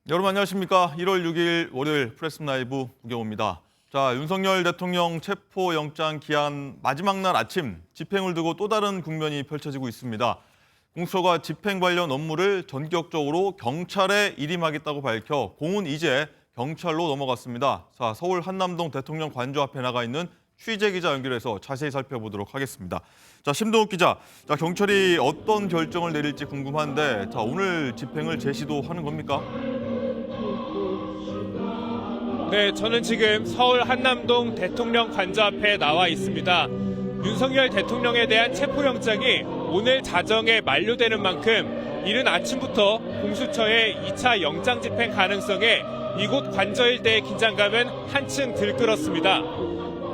여러분 안녕하십니까? 1월 6일 월요일 프레스 라이브 우경호입니다. 자, 윤석열 대통령 체포영장 기한 마지막 날 아침 집행을 두고 또 다른 국면이 펼쳐지고 있습니다. 공수처가 집행 관련 업무를 전격적으로 경찰에 일임하겠다고 밝혀 공은 이제 경찰로 넘어갔습니다. 자, 서울 한남동 대통령 관저 앞에 나가 있는 취재 기자 연결해서 자세히 살펴보도록 하겠습니다. 자, 심동욱 기자, 자, 경찰이 어떤 결정을 내릴지 궁금한데, 자, 오늘 집행을 제시도 하는 겁니까? 네, 저는 지금 서울 한남동 대통령 관저 앞에 나와 있습니다. 윤석열 대통령에 대한 체포영장이 오늘 자정에 만료되는 만큼 이른 아침부터 공수처의 2차 영장 집행 가능성에 이곳 관저 일대의 긴장감은 한층 들끓었습니다.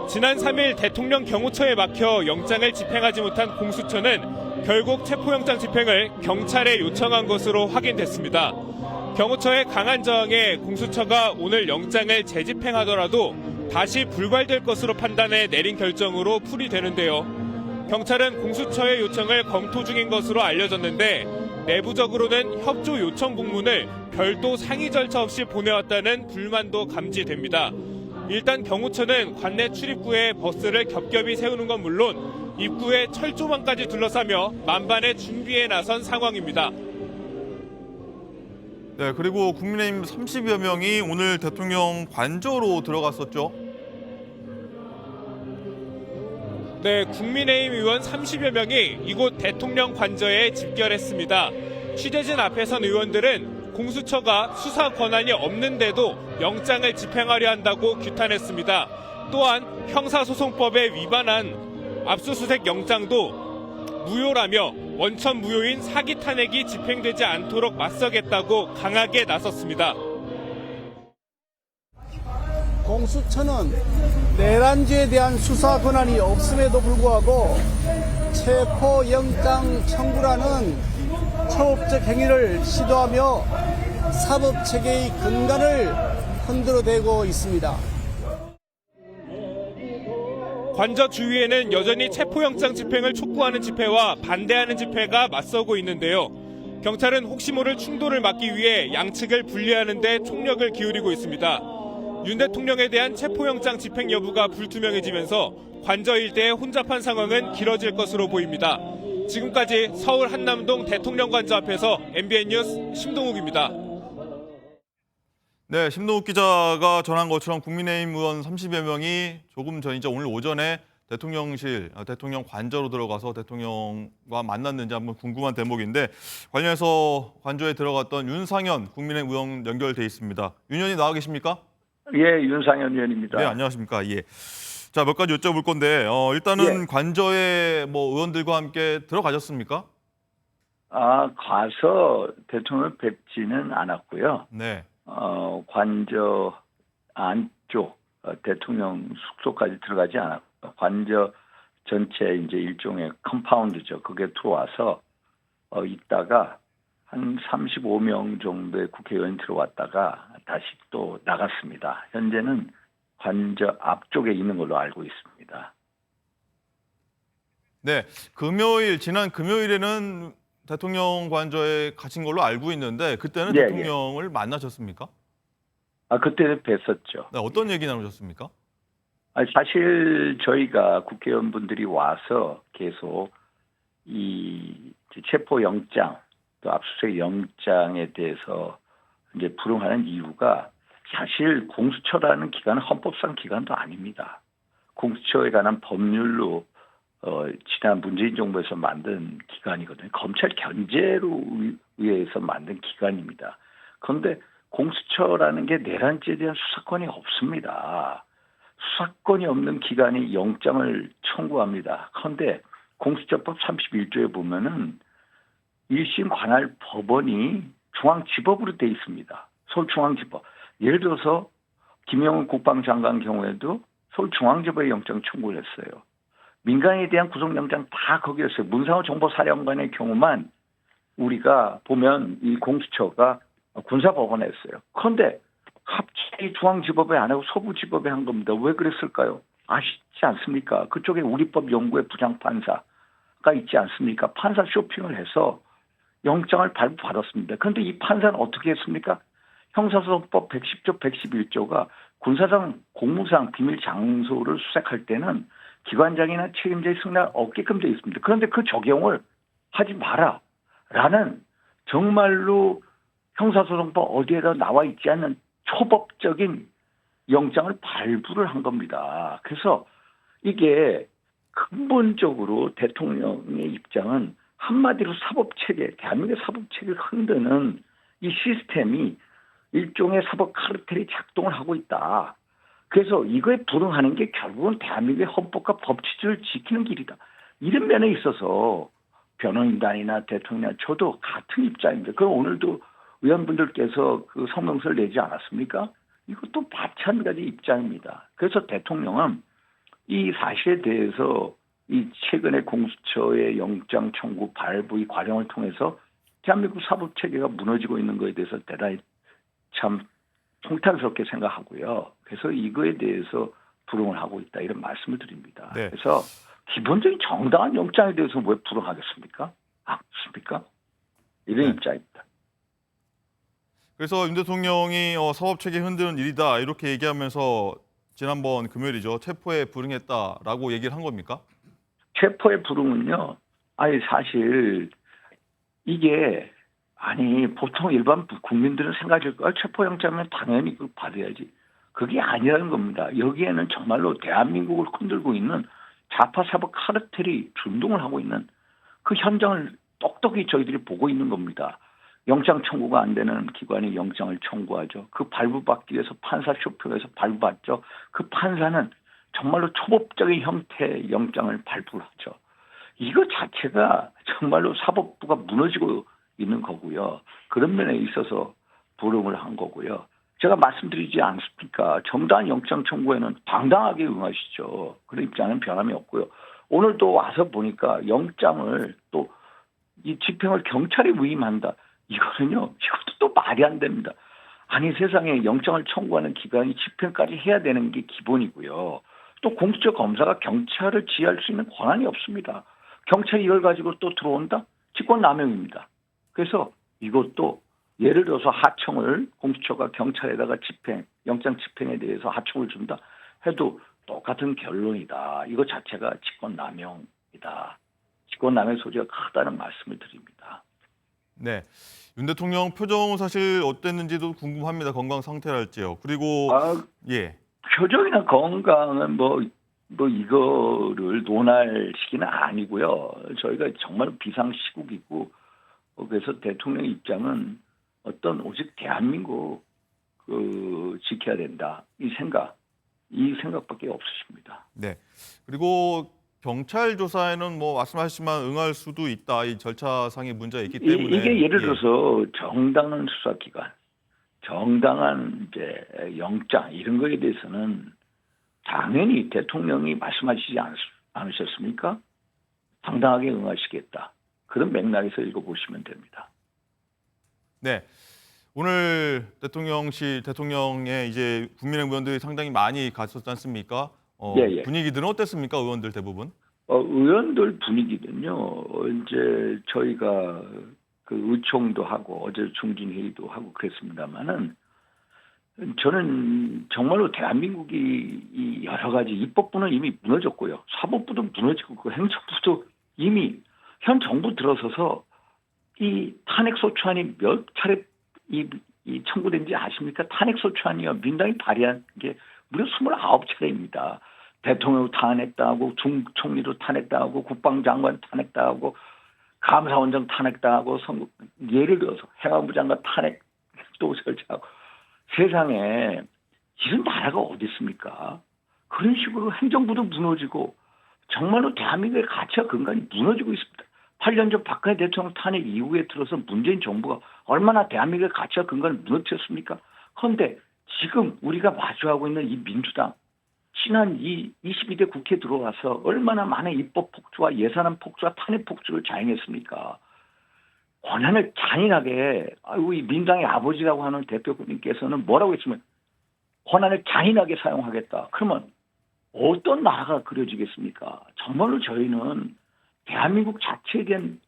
지난 3일 대통령 경호처에 막혀 영장을 집행하지 못한 공수처는 결국 체포영장 집행을 경찰에 요청한 것으로 확인됐습니다. 경호처의 강한 저항에 공수처가 오늘 영장을 재집행하더라도 다시 불발될 것으로 판단해 내린 결정으로 풀이되는데요. 경찰은 공수처의 요청을 검토 중인 것으로 알려졌는데 내부적으로는 협조 요청 공문을 별도 상의 절차 없이 보내왔다는 불만도 감지됩니다. 일단 경호처는 관내 출입구에 버스를 겹겹이 세우는 건 물론 입구에 철조망까지 둘러싸며 만반의 준비에 나선 상황입니다. 네, 그리고 국민의힘 30여 명이 오늘 대통령 관저로 들어갔었죠. 네, 국민의힘 의원 30여 명이 이곳 대통령 관저에 집결했습니다. 취재진 앞에 선 의원들은 공수처가 수사 권한이 없는데도 영장을 집행하려 한다고 규탄했습니다. 또한 형사소송법에 위반한 압수수색 영장도 무효라며 원천 무효인 사기 탄핵이 집행되지 않도록 맞서겠다고 강하게 나섰습니다. 공수처는 내란죄에 대한 수사 권한이 없음에도 불구하고 체포영장 청구라는 초법적 행위를 시도하며 사법체계의 근간을 흔들어대고 있습니다. 관저 주위에는 여전히 체포영장 집행을 촉구하는 집회와 반대하는 집회가 맞서고 있는데요. 경찰은 혹시 모를 충돌을 막기 위해 양측을 분리하는 데 총력을 기울이고 있습니다. 윤 대통령에 대한 체포영장 집행 여부가 불투명해지면서 관저 일대의 혼잡한 상황은 길어질 것으로 보입니다. 지금까지 서울 한남동 대통령 관저 앞에서 MBN 뉴스 심동욱입니다. 네, 심동욱 기자가 전한 것처럼 국민의힘 의원 30여 명이 조금 전이죠. 오늘 오전에 대통령실, 대통령 관저로 들어가서 대통령과 만났는지 한번 궁금한 대목인데 관련해서 관저에 들어갔던 윤상현 국민의힘 의원 연결돼 있습니다. 윤 의원님 나와 계십니까? 예, 윤상현 의원입니다. 네, 안녕하십니까? 예. 자, 몇 가지 여쭤볼 건데 일단은 관저에 뭐 의원들과 함께 들어가셨습니까? 가서 대통령을 뵙지는 않았고요. 네. 관저 안쪽 대통령 숙소까지 들어가지 않았고 관저 전체 이제 일종의 컴파운드죠. 그게 들어와서 있다가 한 35명 정도의 국회의원이 들어왔다가 다시 또 나갔습니다. 현재는 관저 앞쪽에 있는 걸로 알고 있습니다. 네, 지난 금요일에는 대통령 관저에 갇힌 걸로 알고 있는데 그때는 예, 대통령을 만나셨습니까? 그때는 뵀었죠. 네, 어떤 얘기 나누셨습니까? 사실 저희가 국회의원분들이 와서 계속 이 체포 영장 또 압수수색 영장에 대해서 이제 불응하는 이유가 사실 공수처라는 기관은 헌법상 기관도 아닙니다. 공수처에 관한 법률로 지난 문재인 정부에서 만든 기관이거든요. 검찰 견제로 의해서 만든 기관입니다. 그런데 공수처라는 게 내란죄에 대한 수사권이 없습니다. 수사권이 없는 기관이 영장을 청구합니다. 그런데 공수처법 31조에 보면은 1심 관할 법원이 중앙지법으로 돼 있습니다. 서울중앙지법. 예를 들어서 김영훈 국방장관 경우에도 서울중앙지법에 영장 청구를 했어요. 민간에 대한 구속영장 다 거기였어요. 문상호 정보사령관의 경우만 우리가 보면 이 공수처가 군사법원에 했어요. 그런데 갑자기 중앙지법에 안 하고 서부지법에 한 겁니다. 왜 그랬을까요? 아시지 않습니까? 그쪽에 우리법 연구의 부장판사가 있지 않습니까? 판사 쇼핑을 해서 영장을 발부받았습니다. 그런데 이 판사는 어떻게 했습니까? 형사소송법 110조, 111조가 군사상, 공무상 비밀 장소를 수색할 때는 기관장이나 책임자의 승낙 없게끔 되어 있습니다. 그런데 그 적용을 하지 마라 라는 정말로 형사소송법 어디에다 나와 있지 않는 초법적인 영장을 발부를 한 겁니다. 그래서 이게 근본적으로 대통령의 입장은 한마디로 사법체계, 대한민국의 사법체계를 흔드는 이 시스템이 일종의 사법 카르텔이 작동을 하고 있다. 그래서 이거에 불응하는 게 결국은 대한민국의 헌법과 법치주의를 지키는 길이다. 이런 면에 있어서 변호인단이나 대통령, 저도 같은 입장입니다. 그럼 오늘도 의원분들께서 그 성명서를 내지 않았습니까? 이것도 마찬가지 입장입니다. 그래서 대통령은 이 사실에 대해서 이 최근에 공수처의 영장 청구 발부 이 과정을 통해서 대한민국 사법체계가 무너지고 있는 것에 대해서 대단히 참 통탄스럽게 생각하고요. 그래서 이거에 대해서 불응을 하고 있다 이런 말씀을 드립니다. 네. 그래서 기본적인 정당한 영장에 대해서 왜 불응하겠습니까? 그렇습니까? 이런 네. 입장입니다. 그래서 윤 대통령이 사법체계 흔드는 일이다 이렇게 얘기하면서 지난번 금요일이죠. 체포에 불응했다라고 얘기를 한 겁니까? 체포의 불응은요. 아니 사실 이게 보통 일반 국민들은 생각할 거야. 체포영장이면 당연히 그걸 받아야지. 그게 아니라는 겁니다. 여기에는 정말로 대한민국을 흔들고 있는 좌파 사법 카르텔이 준동을 하고 있는 그 현장을 똑똑히 저희들이 보고 있는 겁니다. 영장 청구가 안 되는 기관이 영장을 청구하죠. 그 발부받기 위해서 판사 쇼표에서 발부받죠. 그 판사는 정말로 초법적인 형태의 영장을 발부를 하죠. 이거 자체가 정말로 사법부가 무너지고 있는 거고요. 그런 면에 있어서 불응을 한 거고요. 제가 말씀드리지 않습니까? 정당한 영장 청구에는 당당하게 응하시죠. 그런 입장은 변함이 없고요. 오늘도 와서 보니까 영장을 또 이 집행을 경찰이 위임한다. 이거는요. 이것도 또 말이 안 됩니다. 아니 세상에 영장을 청구하는 기관이 집행까지 해야 되는 게 기본이고요. 또 공수처 검사가 경찰을 지휘할 수 있는 권한이 없습니다. 경찰이 이걸 가지고 또 들어온다? 직권남용입니다. 그래서 이것도 예를 들어서 하청을 공수처가 경찰에다가 영장 집행에 대해서 하청을 준다 해도 똑같은 결론이다. 이거 자체가 직권남용이다. 직권남용 소지가 크다는 말씀을 드립니다. 네. 윤 대통령 표정은 사실 어땠는지도 궁금합니다. 건강 상태랄지요. 그리고 예. 표정이나 건강은 뭐 이거를 논할 시기는 아니고요. 저희가 정말 비상시국이고 그래서 대통령 입장은 어떤 오직 대한민국 지켜야 된다 이 생각밖에 없으십니다. 네. 그리고 경찰 조사에는 뭐 말씀하셨지만 응할 수도 있다. 이 절차상의 문제가 있기 때문에 이게 예를 들어서 정당한 수사기관, 정당한 이제 영장 이런 거에 대해서는 당연히 대통령이 말씀하시지 않으셨습니까? 당당하게 응하시겠다. 그런 맥락에서 읽어보시면 됩니다. 네. 오늘 대통령의 이제 국민의힘 의원들이 상당히 많이 갔었지 않습니까? 예. 분위기들은 어땠습니까? 의원들 대부분? 의원들 분위기는요. 이제 저희가 그 의총도 하고 어제 중진회의도 하고 그랬습니다만은 저는 정말로 대한민국이 이 여러 가지 입법부는 이미 무너졌고요. 사법부도 무너지고 그 행정부도 이미 현 정부 들어서서 이 탄핵소추안이 몇 차례 이 청구된지 아십니까? 탄핵소추안이요. 민당이 발의한 게 무려 29차례입니다. 대통령도 탄핵당하고 총리도 탄핵당하고 국방장관 탄핵당하고 감사원장 탄핵당하고 예를 들어서 행안부 장관 탄핵 또 설치하고 세상에 이런 나라가 어디 있습니까? 그런 식으로 행정부도 무너지고 정말로 대한민국의 가치와 근간이 무너지고 있습니다. 8년 전 박근혜 대통령 탄핵 이후에 들어서 문재인 정부가 얼마나 대한민국의 가치와 근간을 무너뜨렸습니까? 그런데 지금 우리가 마주하고 있는 이 민주당 지난 22대 국회에 들어와서 얼마나 많은 입법 폭주와 예산안 폭주와 탄핵 폭주를 자행했습니까? 권한을 잔인하게 이 민당의 아버지라고 하는 대표님께서는 뭐라고 했으면 권한을 잔인하게 사용하겠다. 그러면 어떤 나라가 그려지겠습니까? 정말로 저희는 대한민국 자체에 대한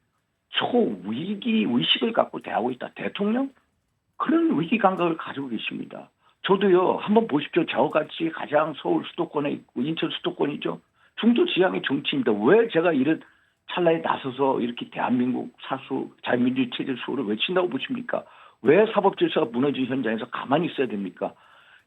초위기 의식을 갖고 대하고 있다. 대통령? 그런 위기 감각을 가지고 계십니다. 저도요, 한번 보십시오. 저같이 가장 서울 수도권에 있고 인천 수도권이죠. 중도 지향의 정치입니다. 왜 제가 이런 찰나에 나서서 이렇게 대한민국 사수, 자유민주주의 체제 수호를 외친다고 보십니까? 왜 사법질서가 무너진 현장에서 가만히 있어야 됩니까?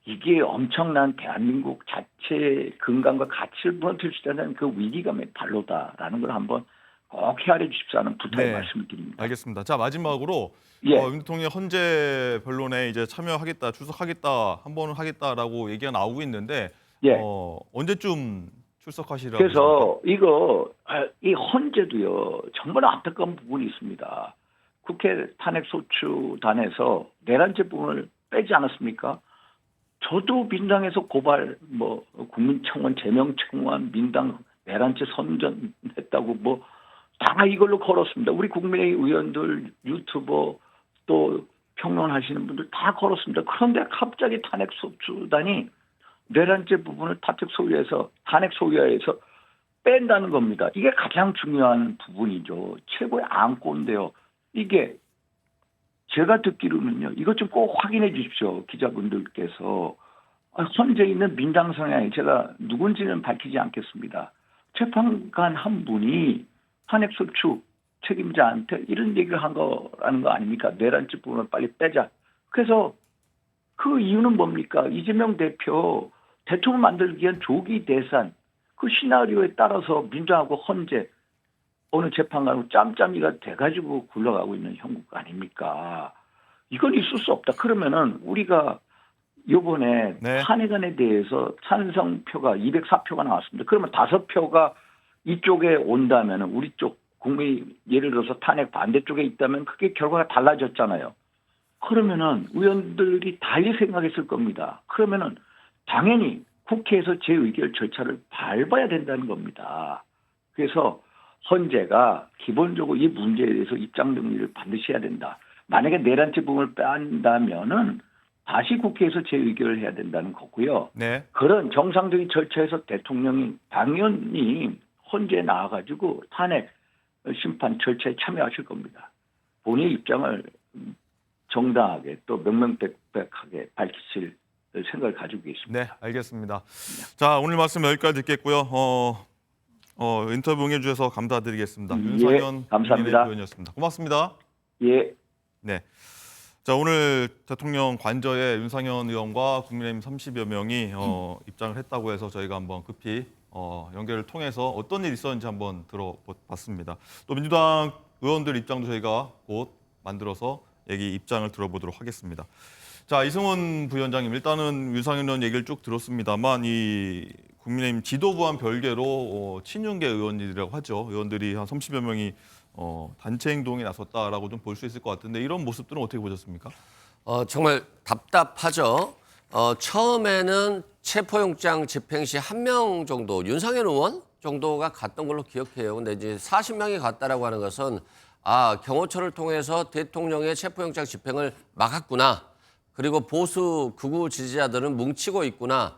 이게 엄청난 대한민국 자체의 건강과 가치를 무너뜨릴 수 있다는 그 위기감의 발로다라는 걸 한번 꼭 헤아려 주십사 하는 부탁의 네. 말씀을 드립니다. 알겠습니다. 자, 마지막으로 예. 윤 대통령 헌재 변론에 이제 참여하겠다, 출석하겠다, 한 번은 하겠다라고 얘기가 나오고 있는데 예. 언제쯤 출석하시라고? 그래서 이 헌재도요, 정말 안타까운 부분이 있습니다. 국회 탄핵소추단에서 내란죄 부분을 빼지 않았습니까? 저도 민당에서 고발, 국민청원, 제명청원, 민당 내란죄 선전했다고 다 이걸로 걸었습니다. 우리 국민의 의원들, 유튜버, 또 평론하시는 분들 다 걸었습니다. 그런데 갑자기 탄핵소추단이 내란죄 부분을 탄핵 소위에서 뺀다는 겁니다. 이게 가장 중요한 부분이죠. 최고의 안건인데요. 이게 제가 듣기로는요. 이것 좀 꼭 확인해 주십시오. 기자분들께서. 헌재에 있는 민당 성향이 제가 누군지는 밝히지 않겠습니다. 재판관 한 분이 탄핵소추 책임자한테 이런 얘기를 한 거라는 거 아닙니까? 내란죄 부분을 빨리 빼자. 그래서 그 이유는 뭡니까? 이재명 대표 대통령 만들기 위한 조기 대산 그 시나리오에 따라서 민주하고 헌재 어느 재판관하고 짬짬이가 돼가지고 굴러가고 있는 형국 아닙니까? 이건 있을 수 없다. 그러면은 우리가 이번에 네. 탄핵안에 대해서 찬성표가 204표가 나왔습니다. 그러면 5표가 이쪽에 온다면은 우리 쪽 국민이 예를 들어서 탄핵 반대쪽에 있다면 그게 결과가 달라졌잖아요. 그러면은 의원들이 달리 생각했을 겁니다. 그러면은 당연히 국회에서 재의결 절차를 밟아야 된다는 겁니다. 그래서 헌재가 기본적으로 이 문제에 대해서 입장 정리를 반드시 해야 된다. 만약에 내란죄 부분을 뺀다면은 다시 국회에서 재의결을 해야 된다는 거고요. 네. 그런 정상적인 절차에서 대통령이 당연히 헌재에 나와가지고 탄핵 심판 절차에 참여하실 겁니다. 본인의 입장을 정당하게 또 명명백백하게 밝히실 생각을 가지고 계십니다. 네, 알겠습니다. 자, 오늘 말씀 여기까지 듣겠고요. 인터뷰 응해주셔서 감사드리겠습니다. 예, 윤상현 감사합니다. 의원이었습니다. 고맙습니다. 예. 네. 자, 오늘 대통령 관저에 윤상현 의원과 국민의힘 30여 명이 입장을 했다고 해서 저희가 한번 급히 연결을 통해서 어떤 일이 있었는지 한번 들어봤습니다. 또 민주당 의원들 입장도 저희가 곧 만들어서 입장을 들어보도록 하겠습니다. 자, 이승훈 부위원장님, 일단은 윤상현 의원 얘기를 쭉 들었습니다만 이 국민의힘 지도부와는 별개로 친윤계 의원들이라고 하죠. 의원들이 한 30여 명이 단체 행동에 나섰다라고 좀 볼 수 있을 것 같은데 이런 모습들은 어떻게 보셨습니까? 정말 답답하죠. 처음에는 체포영장 집행 시 1명 정도, 윤상현 의원 정도가 갔던 걸로 기억해요. 근데 이제 40명이 갔다라고 하는 것은 경호처를 통해서 대통령의 체포영장 집행을 막았구나. 그리고 보수 극우 지지자들은 뭉치고 있구나.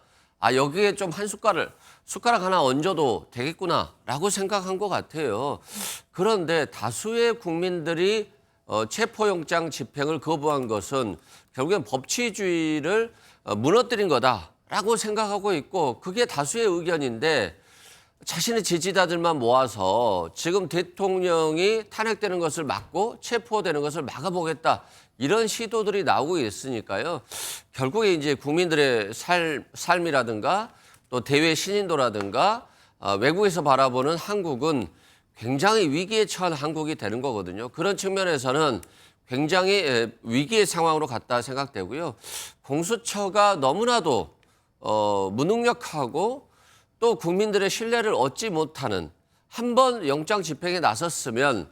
여기에 좀 한 숟가락 하나 얹어도 되겠구나라고 생각한 것 같아요. 그런데 다수의 국민들이 체포영장 집행을 거부한 것은 결국엔 법치주의를 무너뜨린 거다라고 생각하고 있고 그게 다수의 의견인데 자신의 지지자들만 모아서 지금 대통령이 탄핵되는 것을 막고 체포되는 것을 막아보겠다. 이런 시도들이 나오고 있으니까요. 결국에 이제 국민들의 삶이라든가 또 대외 신인도라든가 외국에서 바라보는 한국은 굉장히 위기에 처한 한국이 되는 거거든요. 그런 측면에서는 굉장히 위기의 상황으로 갔다 생각되고요. 공수처가 너무나도 무능력하고 또 국민들의 신뢰를 얻지 못하는 한 번 영장 집행에 나섰으면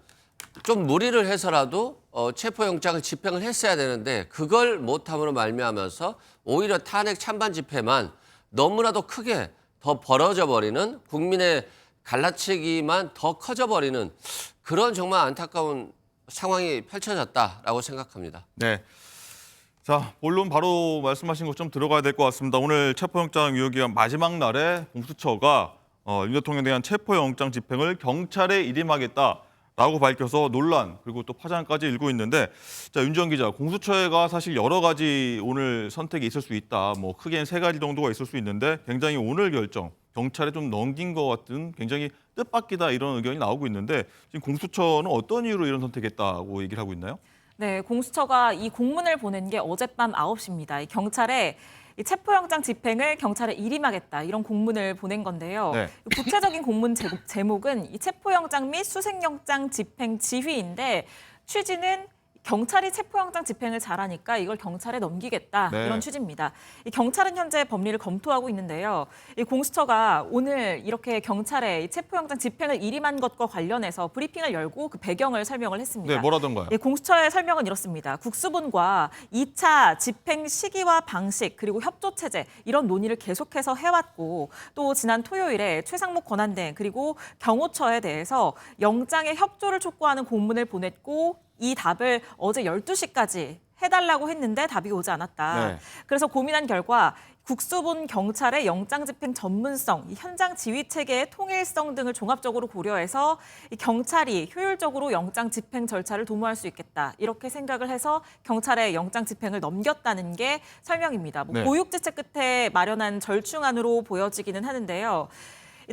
좀 무리를 해서라도 체포영장을 집행을 했어야 되는데 그걸 못함으로 말미암아서 오히려 탄핵 찬반 집회만 너무나도 크게 더 벌어져 버리는 국민의 갈라치기만 더 커져 버리는 그런 정말 안타까운 상황이 펼쳐졌다라고 생각합니다. 네. 자, 본론 바로 말씀하신 것 좀 들어가야 될 것 같습니다. 오늘 체포영장 유효기간 마지막 날에 공수처가 윤 대통령에 대한 체포영장 집행을 경찰에 일임하겠다. 라고 밝혀서 논란 그리고 또 파장까지 일고 있는데 자, 윤지영 기자, 공수처가 사실 여러 가지 오늘 선택이 있을 수 있다. 뭐 크게는 3가지 정도가 있을 수 있는데 굉장히 오늘 결정 경찰에 좀 넘긴 것 같은 굉장히 뜻밖이다 이런 의견이 나오고 있는데 지금 공수처는 어떤 이유로 이런 선택했다고 얘기를 하고 있나요? 네, 공수처가 이 공문을 보낸 게 어젯밤 9시입니다. 이 경찰에 이 체포영장 집행을 경찰에 일임하겠다 이런 공문을 보낸 건데요. 네. 구체적인 공문 제목은 이 체포영장 및 수색영장 집행 지휘인데 취지는 경찰이 체포영장 집행을 잘하니까 이걸 경찰에 넘기겠다 네. 이런 취지입니다. 이 경찰은 현재 법리를 검토하고 있는데요. 이 공수처가 오늘 이렇게 경찰에 이 체포영장 집행을 일임한 것과 관련해서 브리핑을 열고 그 배경을 설명을 했습니다. 네, 뭐라던가요? 예, 공수처의 설명은 이렇습니다. 국수본과 2차 집행 시기와 방식 그리고 협조 체제 이런 논의를 계속해서 해왔고 또 지난 토요일에 최상목 권한대행 그리고 경호처에 대해서 영장의 협조를 촉구하는 공문을 보냈고 이 답을 어제 12시까지 해달라고 했는데 답이 오지 않았다. 네. 그래서 고민한 결과 국수본 경찰의 영장 집행 전문성, 이 현장 지휘 체계의 통일성 등을 종합적으로 고려해서 이 경찰이 효율적으로 영장 집행 절차를 도모할 수 있겠다. 이렇게 생각을 해서 경찰에 영장 집행을 넘겼다는 게 설명입니다. 네. 고육지책 끝에 마련한 절충안으로 보여지기는 하는데요.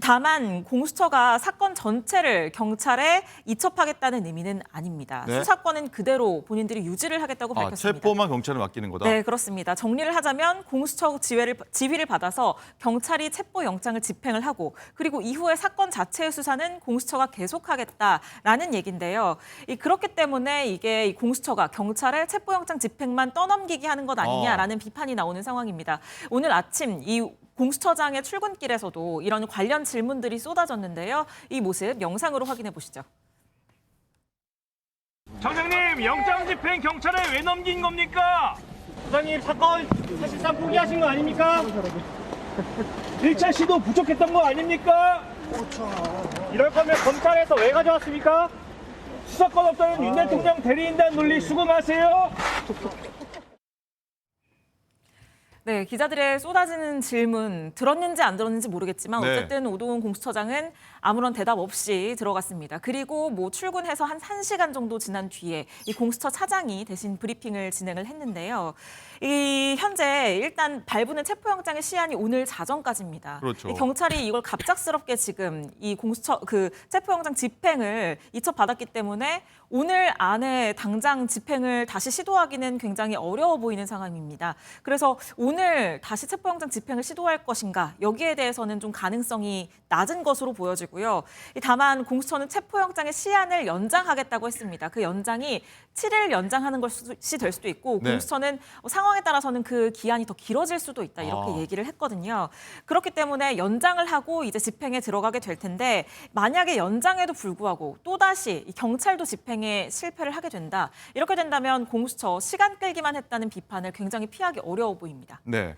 다만 공수처가 사건 전체를 경찰에 이첩하겠다는 의미는 아닙니다. 네. 수사권은 그대로 본인들이 유지를 하겠다고 밝혔습니다. 체포만 경찰에 맡기는 거다? 네, 그렇습니다. 정리를 하자면 공수처 지휘를 받아서 경찰이 체포 영장을 집행을 하고 그리고 이후에 사건 자체의 수사는 공수처가 계속하겠다라는 얘기인데요. 그렇기 때문에 이게 이 공수처가 경찰에 체포 영장 집행만 떠넘기게 하는 것 아니냐라는 비판이 나오는 상황입니다. 오늘 아침 이 공수처장의 출근길에서도 이런 관련 질문들이 쏟아졌는데요. 이 모습 영상으로 확인해 보시죠. 청장님, 영장 집행 경찰에 왜 넘긴 겁니까? 부장님, 사건 사실상 포기하신 거 아닙니까? 1차 시도 부족했던 거 아닙니까? 이럴 거면 검찰에서 왜 가져왔습니까? 수사권 없다는 윤 대통령 대리인단 논리 수긍하세요? 네, 기자들의 쏟아지는 질문 들었는지 안 들었는지 모르겠지만 네. 어쨌든 오동훈 공수처장은 아무런 대답 없이 들어갔습니다. 그리고 출근해서 한 1시간 정도 지난 뒤에 이 공수처 차장이 대신 브리핑을 진행을 했는데요. 이 현재 일단 발부는 체포영장의 시한이 오늘 자정까지입니다. 그렇죠. 이 경찰이 이걸 갑작스럽게 지금 이 공수처 체포영장 집행을 이첩받았기 때문에 오늘 안에 당장 집행을 다시 시도하기는 굉장히 어려워 보이는 상황입니다. 그래서 오늘 다시 체포영장 집행을 시도할 것인가 여기에 대해서는 좀 가능성이 낮은 것으로 보여지고요. 다만 공수처는 체포영장의 시한을 연장하겠다고 했습니다. 그 연장이 7일 연장하는 것이 될 수도 있고 네. 공수처는 상황에 따라서는 그 기한이 더 길어질 수도 있다 이렇게 얘기를 했거든요. 그렇기 때문에 연장을 하고 이제 집행에 들어가게 될 텐데 만약에 연장에도 불구하고 또다시 이 경찰도 집행에 실패를 하게 된다. 이렇게 된다면 공수처 시간 끌기만 했다는 비판을 굉장히 피하기 어려워 보입니다. 네.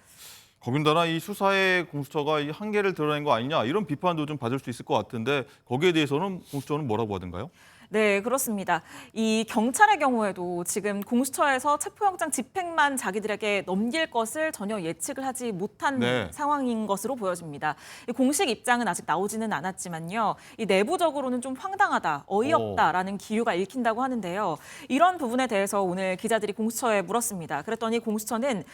거긴다나 이 수사에 공수처가 이 한계를 드러낸 거 아니냐 이런 비판도 좀 받을 수 있을 것 같은데 거기에 대해서는 공수처는 뭐라고 하던가요? 네, 그렇습니다. 이 경찰의 경우에도 지금 공수처에서 체포영장 집행만 자기들에게 넘길 것을 전혀 예측을 하지 못한 네. 상황인 것으로 보여집니다. 이 공식 입장은 아직 나오지는 않았지만요. 이 내부적으로는 좀 황당하다, 어이없다라는 기류가 읽힌다고 하는데요. 이런 부분에 대해서 오늘 기자들이 공수처에 물었습니다. 그랬더니 공수처는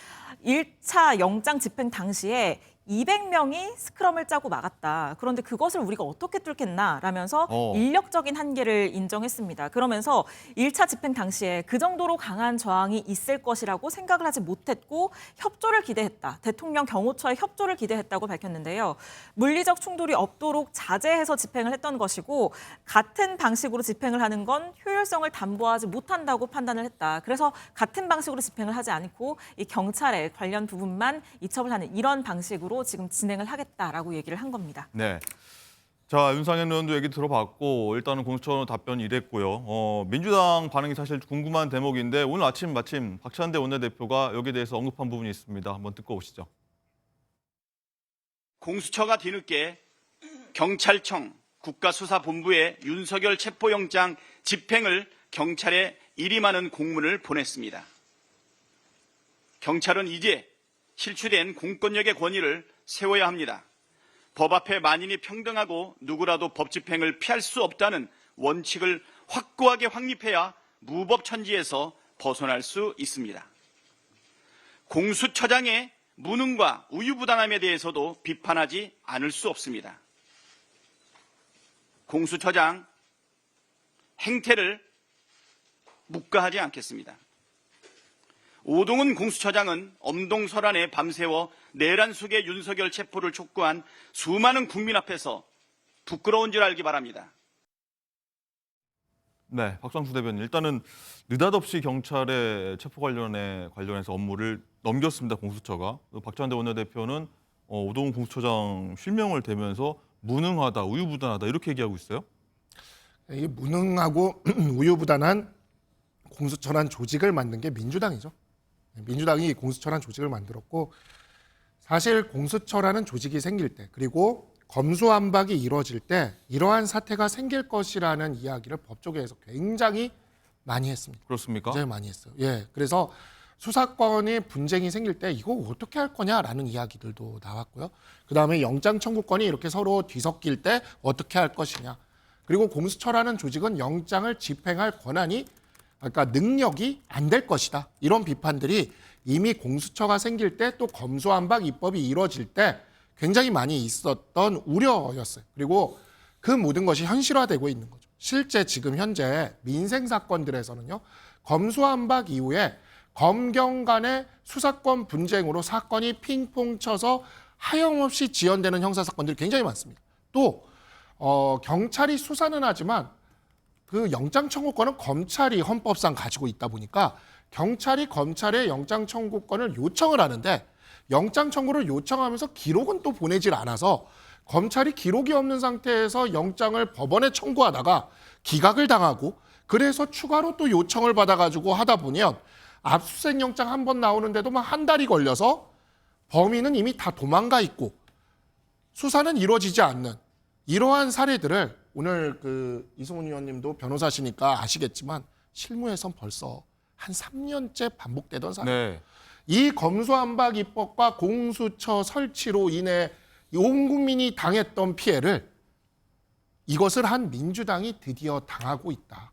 1차 영장 집행 당시에 200명이 스크럼을 짜고 막았다. 그런데 그것을 우리가 어떻게 뚫겠나 라면서 인력적인 한계를 인정했습니다. 그러면서 1차 집행 당시에 그 정도로 강한 저항이 있을 것이라고 생각을 하지 못했고 협조를 기대했다. 대통령 경호처의 협조를 기대했다고 밝혔는데요. 물리적 충돌이 없도록 자제해서 집행을 했던 것이고 같은 방식으로 집행을 하는 건 효율성을 담보하지 못한다고 판단을 했다. 그래서 같은 방식으로 집행을 하지 않고 이 경찰에 관련 부분만 이첩을 하는 이런 방식으로 지금 진행을 하겠다라고 얘기를 한 겁니다. 네. 자, 윤상현 의원도 얘기 들어봤고 일단은 공수처 답변이 이랬고요. 민주당 반응이 사실 궁금한 대목인데 오늘 아침 마침 박찬대 원내대표가 여기에 대해서 언급한 부분이 있습니다. 한번 듣고 오시죠. 공수처가 뒤늦게 경찰청 국가수사본부에 윤석열 체포영장 집행을 경찰에 일임하는 공문을 보냈습니다. 경찰은 이제 실추된 공권력의 권위를 세워야 합니다. 법 앞에 만인이 평등하고 누구라도 법 집행을 피할 수 없다는 원칙을 확고하게 확립해야 무법천지에서 벗어날 수 있습니다. 공수처장의 무능과 우유부단함에 대해서도 비판하지 않을 수 없습니다. 공수처장 행태를 묵과하지 않겠습니다. 오동훈 공수처장은 엄동설안에 밤새워 내란 속의 윤석열 체포를 촉구한 수많은 국민 앞에서 부끄러운 줄 알기 바랍니다. 네, 박상수 대변인. 일단은 느닷없이 경찰의 체포 관련해서 업무를 넘겼습니다, 공수처가. 박찬대 원내대표는 오동훈 공수처장 실명을 대면서 무능하다, 우유부단하다 이렇게 얘기하고 있어요. 이 무능하고 우유부단한 공수처란 조직을 만든 게 민주당이죠. 민주당이 공수처란 조직을 만들었고, 사실 공수처라는 조직이 생길 때, 그리고 검수완박이 이루어질 때 이러한 사태가 생길 것이라는 이야기를 법조계에서 굉장히 많이 했습니다. 그렇습니까? 굉장히 많이 했어요. 예, 그래서 수사권이 분쟁이 생길 때 이거 어떻게 할 거냐라는 이야기들도 나왔고요. 그다음에 영장 청구권이 이렇게 서로 뒤섞일 때 어떻게 할 것이냐. 그리고 공수처라는 조직은 영장을 집행할 권한이, 그러니까 능력이 안 될 것이다. 이런 비판들이 이미 공수처가 생길 때 또 검수완박 입법이 이루어질 때 굉장히 많이 있었던 우려였어요. 그리고 그 모든 것이 현실화되고 있는 거죠. 실제 지금 현재 민생 사건들에서는요, 검수완박 이후에 검경 간의 수사권 분쟁으로 사건이 핑퐁 쳐서 하염없이 지연되는 형사사건들이 굉장히 많습니다. 또 경찰이 수사는 하지만 그 영장 청구권은 검찰이 헌법상 가지고 있다 보니까 경찰이 검찰에 영장 청구권을 요청을 하는데, 영장 청구를 요청하면서 기록은 또 보내질 않아서 검찰이 기록이 없는 상태에서 영장을 법원에 청구하다가 기각을 당하고, 그래서 추가로 또 요청을 받아가지고 하다 보면 압수수색 영장 한 번 나오는데도 막 한 달이 걸려서 범인은 이미 다 도망가 있고 수사는 이루어지지 않는 이러한 사례들을 오늘 그 이승훈 의원님도 변호사시니까 아시겠지만 실무에선 벌써 한 3년째 반복되던 사례. 네. 이 검수완박 입법과 공수처 설치로 인해 온 국민이 당했던 피해를 이것을 한 민주당이 드디어 당하고 있다.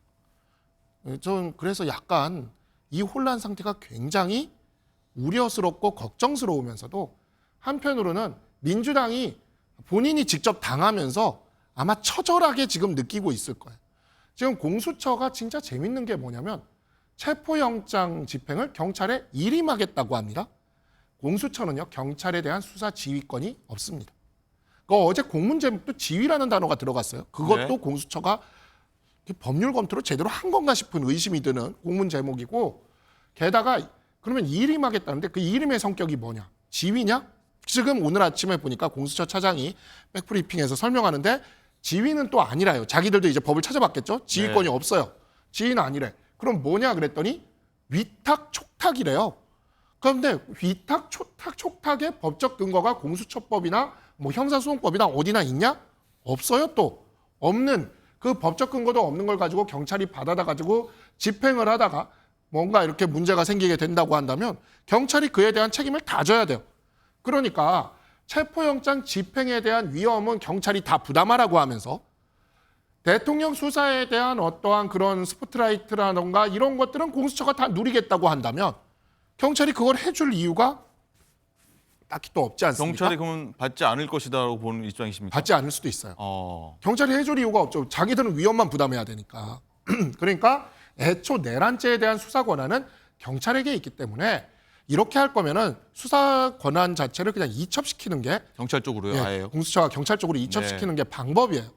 전 그래서 약간 이 혼란 상태가 굉장히 우려스럽고 걱정스러우면서도 한편으로는 민주당이 본인이 직접 당하면서 아마 처절하게 지금 느끼고 있을 거예요. 지금 공수처가 진짜 재밌는 게 뭐냐면 체포영장 집행을 경찰에 일임하겠다고 합니다. 공수처는요, 경찰에 대한 수사 지휘권이 없습니다. 어제 공문 제목도 지휘라는 단어가 들어갔어요. 그것도 네. 공수처가 법률 검토를 제대로 한 건가 싶은 의심이 드는 공문 제목이고, 게다가 그러면 일임하겠다는데 그 일임의 성격이 뭐냐? 지휘냐? 지금 오늘 아침에 보니까 공수처 차장이 백브리핑에서 설명하는데 지휘는 또 아니라요. 자기들도 이제 법을 찾아봤겠죠? 지휘권이 네. 없어요. 지휘는 아니래. 그럼 뭐냐 그랬더니 위탁 촉탁이래요. 그런데 위탁 촉탁의 법적 근거가 공수처법이나 뭐 형사소송법이나 어디나 있냐? 없어요. 또 없는, 그 법적 근거도 없는 걸 가지고 경찰이 받아다 가지고 집행을 하다가 뭔가 이렇게 문제가 생기게 된다고 한다면 경찰이 그에 대한 책임을 다 져야 돼요. 그러니까 체포영장 집행에 대한 위험은 경찰이 다 부담하라고 하면서 대통령 수사에 대한 어떠한 그런 스포트라이트라던가 이런 것들은 공수처가 다 누리겠다고 한다면 경찰이 그걸 해줄 이유가 딱히 또 없지 않습니까? 경찰이 그러면 받지 않을 것이다라고 보는 입장이십니까? 받지 않을 수도 있어요. 어. 경찰이 해줄 이유가 없죠. 자기들은 위험만 부담해야 되니까. 그러니까 애초 내란죄에 대한 수사 권한은 경찰에게 있기 때문에 이렇게 할 거면은 수사 권한 자체를 그냥 이첩시키는 게, 경찰 쪽으로요, 아예요? 공수처가 경찰 쪽으로 이첩시키는 게 방법이에요.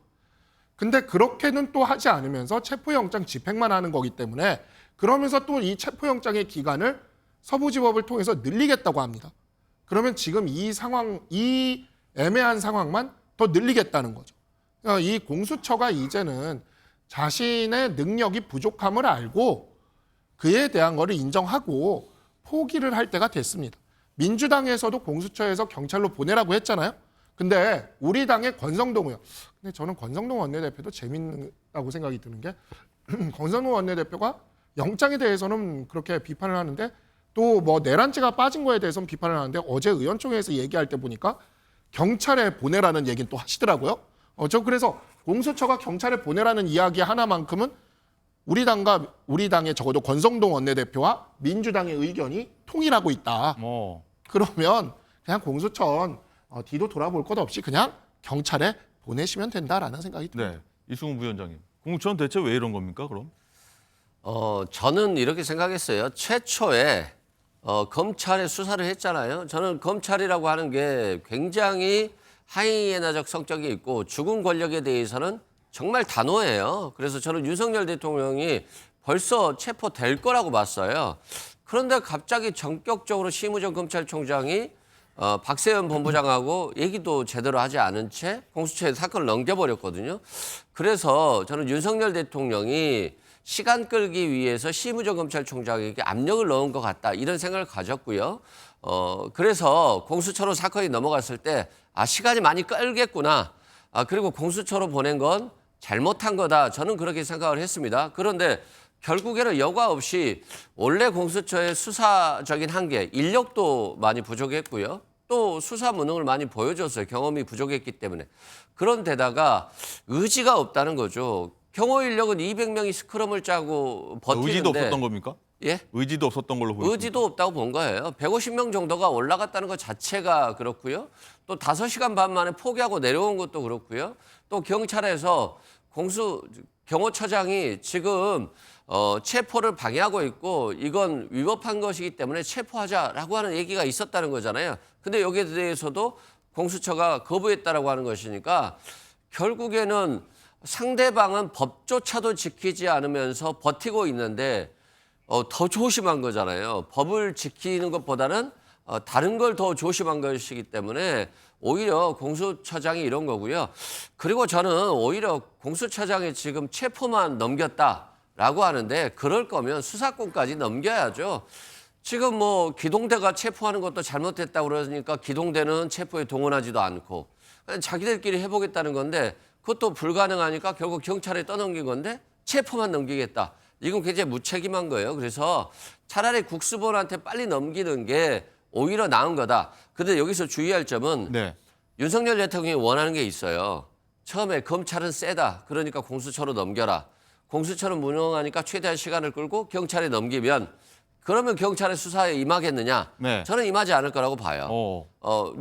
근데 그렇게는 또 하지 않으면서 체포영장 집행만 하는 거기 때문에, 그러면서 또 이 체포영장의 기간을 서부지법을 통해서 늘리겠다고 합니다. 그러면 지금 이 상황, 이 애매한 상황만 더 늘리겠다는 거죠. 그러니까 이 공수처가 이제는 자신의 능력이 부족함을 알고 그에 대한 거를 인정하고 포기를 할 때가 됐습니다. 민주당에서도 공수처에서 경찰로 보내라고 했잖아요. 근데 우리 당의 권성동 의원, 근데 저는 권성동 원내대표도 재밌다고 생각이 드는 게 권성동 원내대표가 영장에 대해서는 그렇게 비판을 하는데 또 뭐 내란죄가 빠진 거에 대해서는 비판을 하는데 어제 의원총회에서 얘기할 때 보니까 경찰에 보내라는 얘기는 또 하시더라고요. 저 그래서 공수처가 경찰에 보내라는 이야기 하나만큼은 우리 당의 적어도 권성동 원내대표와 민주당의 의견이 통일하고 있다. 그러면 그냥 공수처는 뒤도 돌아볼 것 없이 그냥 경찰에 보내시면 된다라는 생각이 듭니다. 네, 이승훈 부위원장님. 공수처는 대체 왜 이런 겁니까, 그럼? 저는 이렇게 생각했어요. 최초에 검찰에 수사를 했잖아요. 저는 검찰이라고 하는 게 굉장히 하이에나적 성격이 있고 죽은 권력에 대해서는 정말 단호해요. 그래서 저는 윤석열 대통령이 벌써 체포될 거라고 봤어요. 그런데 갑자기 전격적으로 심우정 검찰총장이 박세현 본부장하고 얘기도 제대로 하지 않은 채 공수처에 사건을 넘겨버렸거든요. 그래서 저는 윤석열 대통령이 시간 끌기 위해서 심우정 검찰총장에게 압력을 넣은 것 같다. 이런 생각을 가졌고요. 그래서 공수처로 사건이 넘어갔을 때 시간이 많이 끌겠구나. 그리고 공수처로 보낸 건 잘못한 거다. 저는 그렇게 생각을 했습니다. 그런데 결국에는 여과 없이 원래 공수처의 수사적인 한계, 인력도 많이 부족했고요. 또 수사 무능을 많이 보여줬어요. 경험이 부족했기 때문에. 그런데다가 의지가 없다는 거죠. 경호 인력은 200명이 스크럼을 짜고 버티는데. 의지도 없었던 겁니까? 예? 의지도 없었던 걸로 보입니다. 의지도 없다고 본 거예요. 150명 정도가 올라갔다는 것 자체가 그렇고요. 또 5시간 반 만에 포기하고 내려온 것도 그렇고요. 또 경찰에서 경호처장이 지금 체포를 방해하고 있고 이건 위법한 것이기 때문에 체포하자라고 하는 얘기가 있었다는 거잖아요. 근데 여기에 대해서도 공수처가 거부했다라고 하는 것이니까 결국에는 상대방은 법조차도 지키지 않으면서 버티고 있는데 더 조심한 거잖아요. 법을 지키는 것보다는 다른 걸 더 조심한 것이기 때문에 오히려 공수처장이 이런 거고요. 그리고 저는 오히려 공수처장이 지금 체포만 넘겼다라고 하는데 그럴 거면 수사권까지 넘겨야죠. 지금 뭐 기동대가 체포하는 것도 잘못했다고 그러니까 기동대는 체포에 동원하지도 않고 그냥 자기들끼리 해보겠다는 건데 그것도 불가능하니까 결국 경찰에 떠넘긴 건데 체포만 넘기겠다. 이건 굉장히 무책임한 거예요. 그래서 차라리 국수본한테 빨리 넘기는 게 오히려 나은 거다. 근데 여기서 주의할 점은 네. 윤석열 대통령이 원하는 게 있어요. 처음에 검찰은 세다. 그러니까 공수처로 넘겨라. 공수처는 무능하니까 최대한 시간을 끌고 경찰에 넘기면 그러면 경찰의 수사에 임하겠느냐? 네. 저는 임하지 않을 거라고 봐요.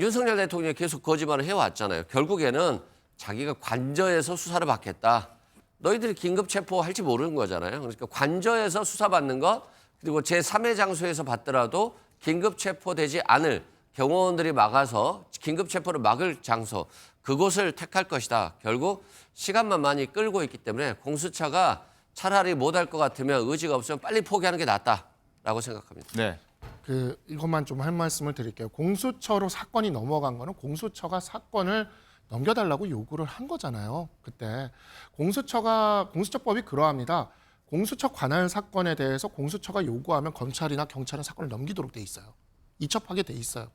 윤석열 대통령이 계속 거짓말을 해왔잖아요. 결국에는 자기가 관저에서 수사를 받겠다. 너희들이 긴급 체포할지 모르는 거잖아요. 그러니까 관저에서 수사받는 것 그리고 제3의 장소에서 받더라도 긴급 체포되지 않을 경호원들이 막아서 긴급 체포를 막을 장소 그곳을 택할 것이다. 결국 시간만 많이 끌고 있기 때문에 공수처가 차라리 못할 것 같으면 의지가 없으면 빨리 포기하는 게 낫다라고 생각합니다. 네. 이것만 좀 할 말씀을 드릴게요. 공수처로 사건이 넘어간 거는 공수처가 사건을 넘겨달라고 요구를 한 거잖아요. 그때 공수처법이 그러합니다. 공수처 관할 사건에 대해서 공수처가 요구하면 검찰이나 경찰은 사건을 넘기도록 돼 있어요. 이첩하게 돼 있어요.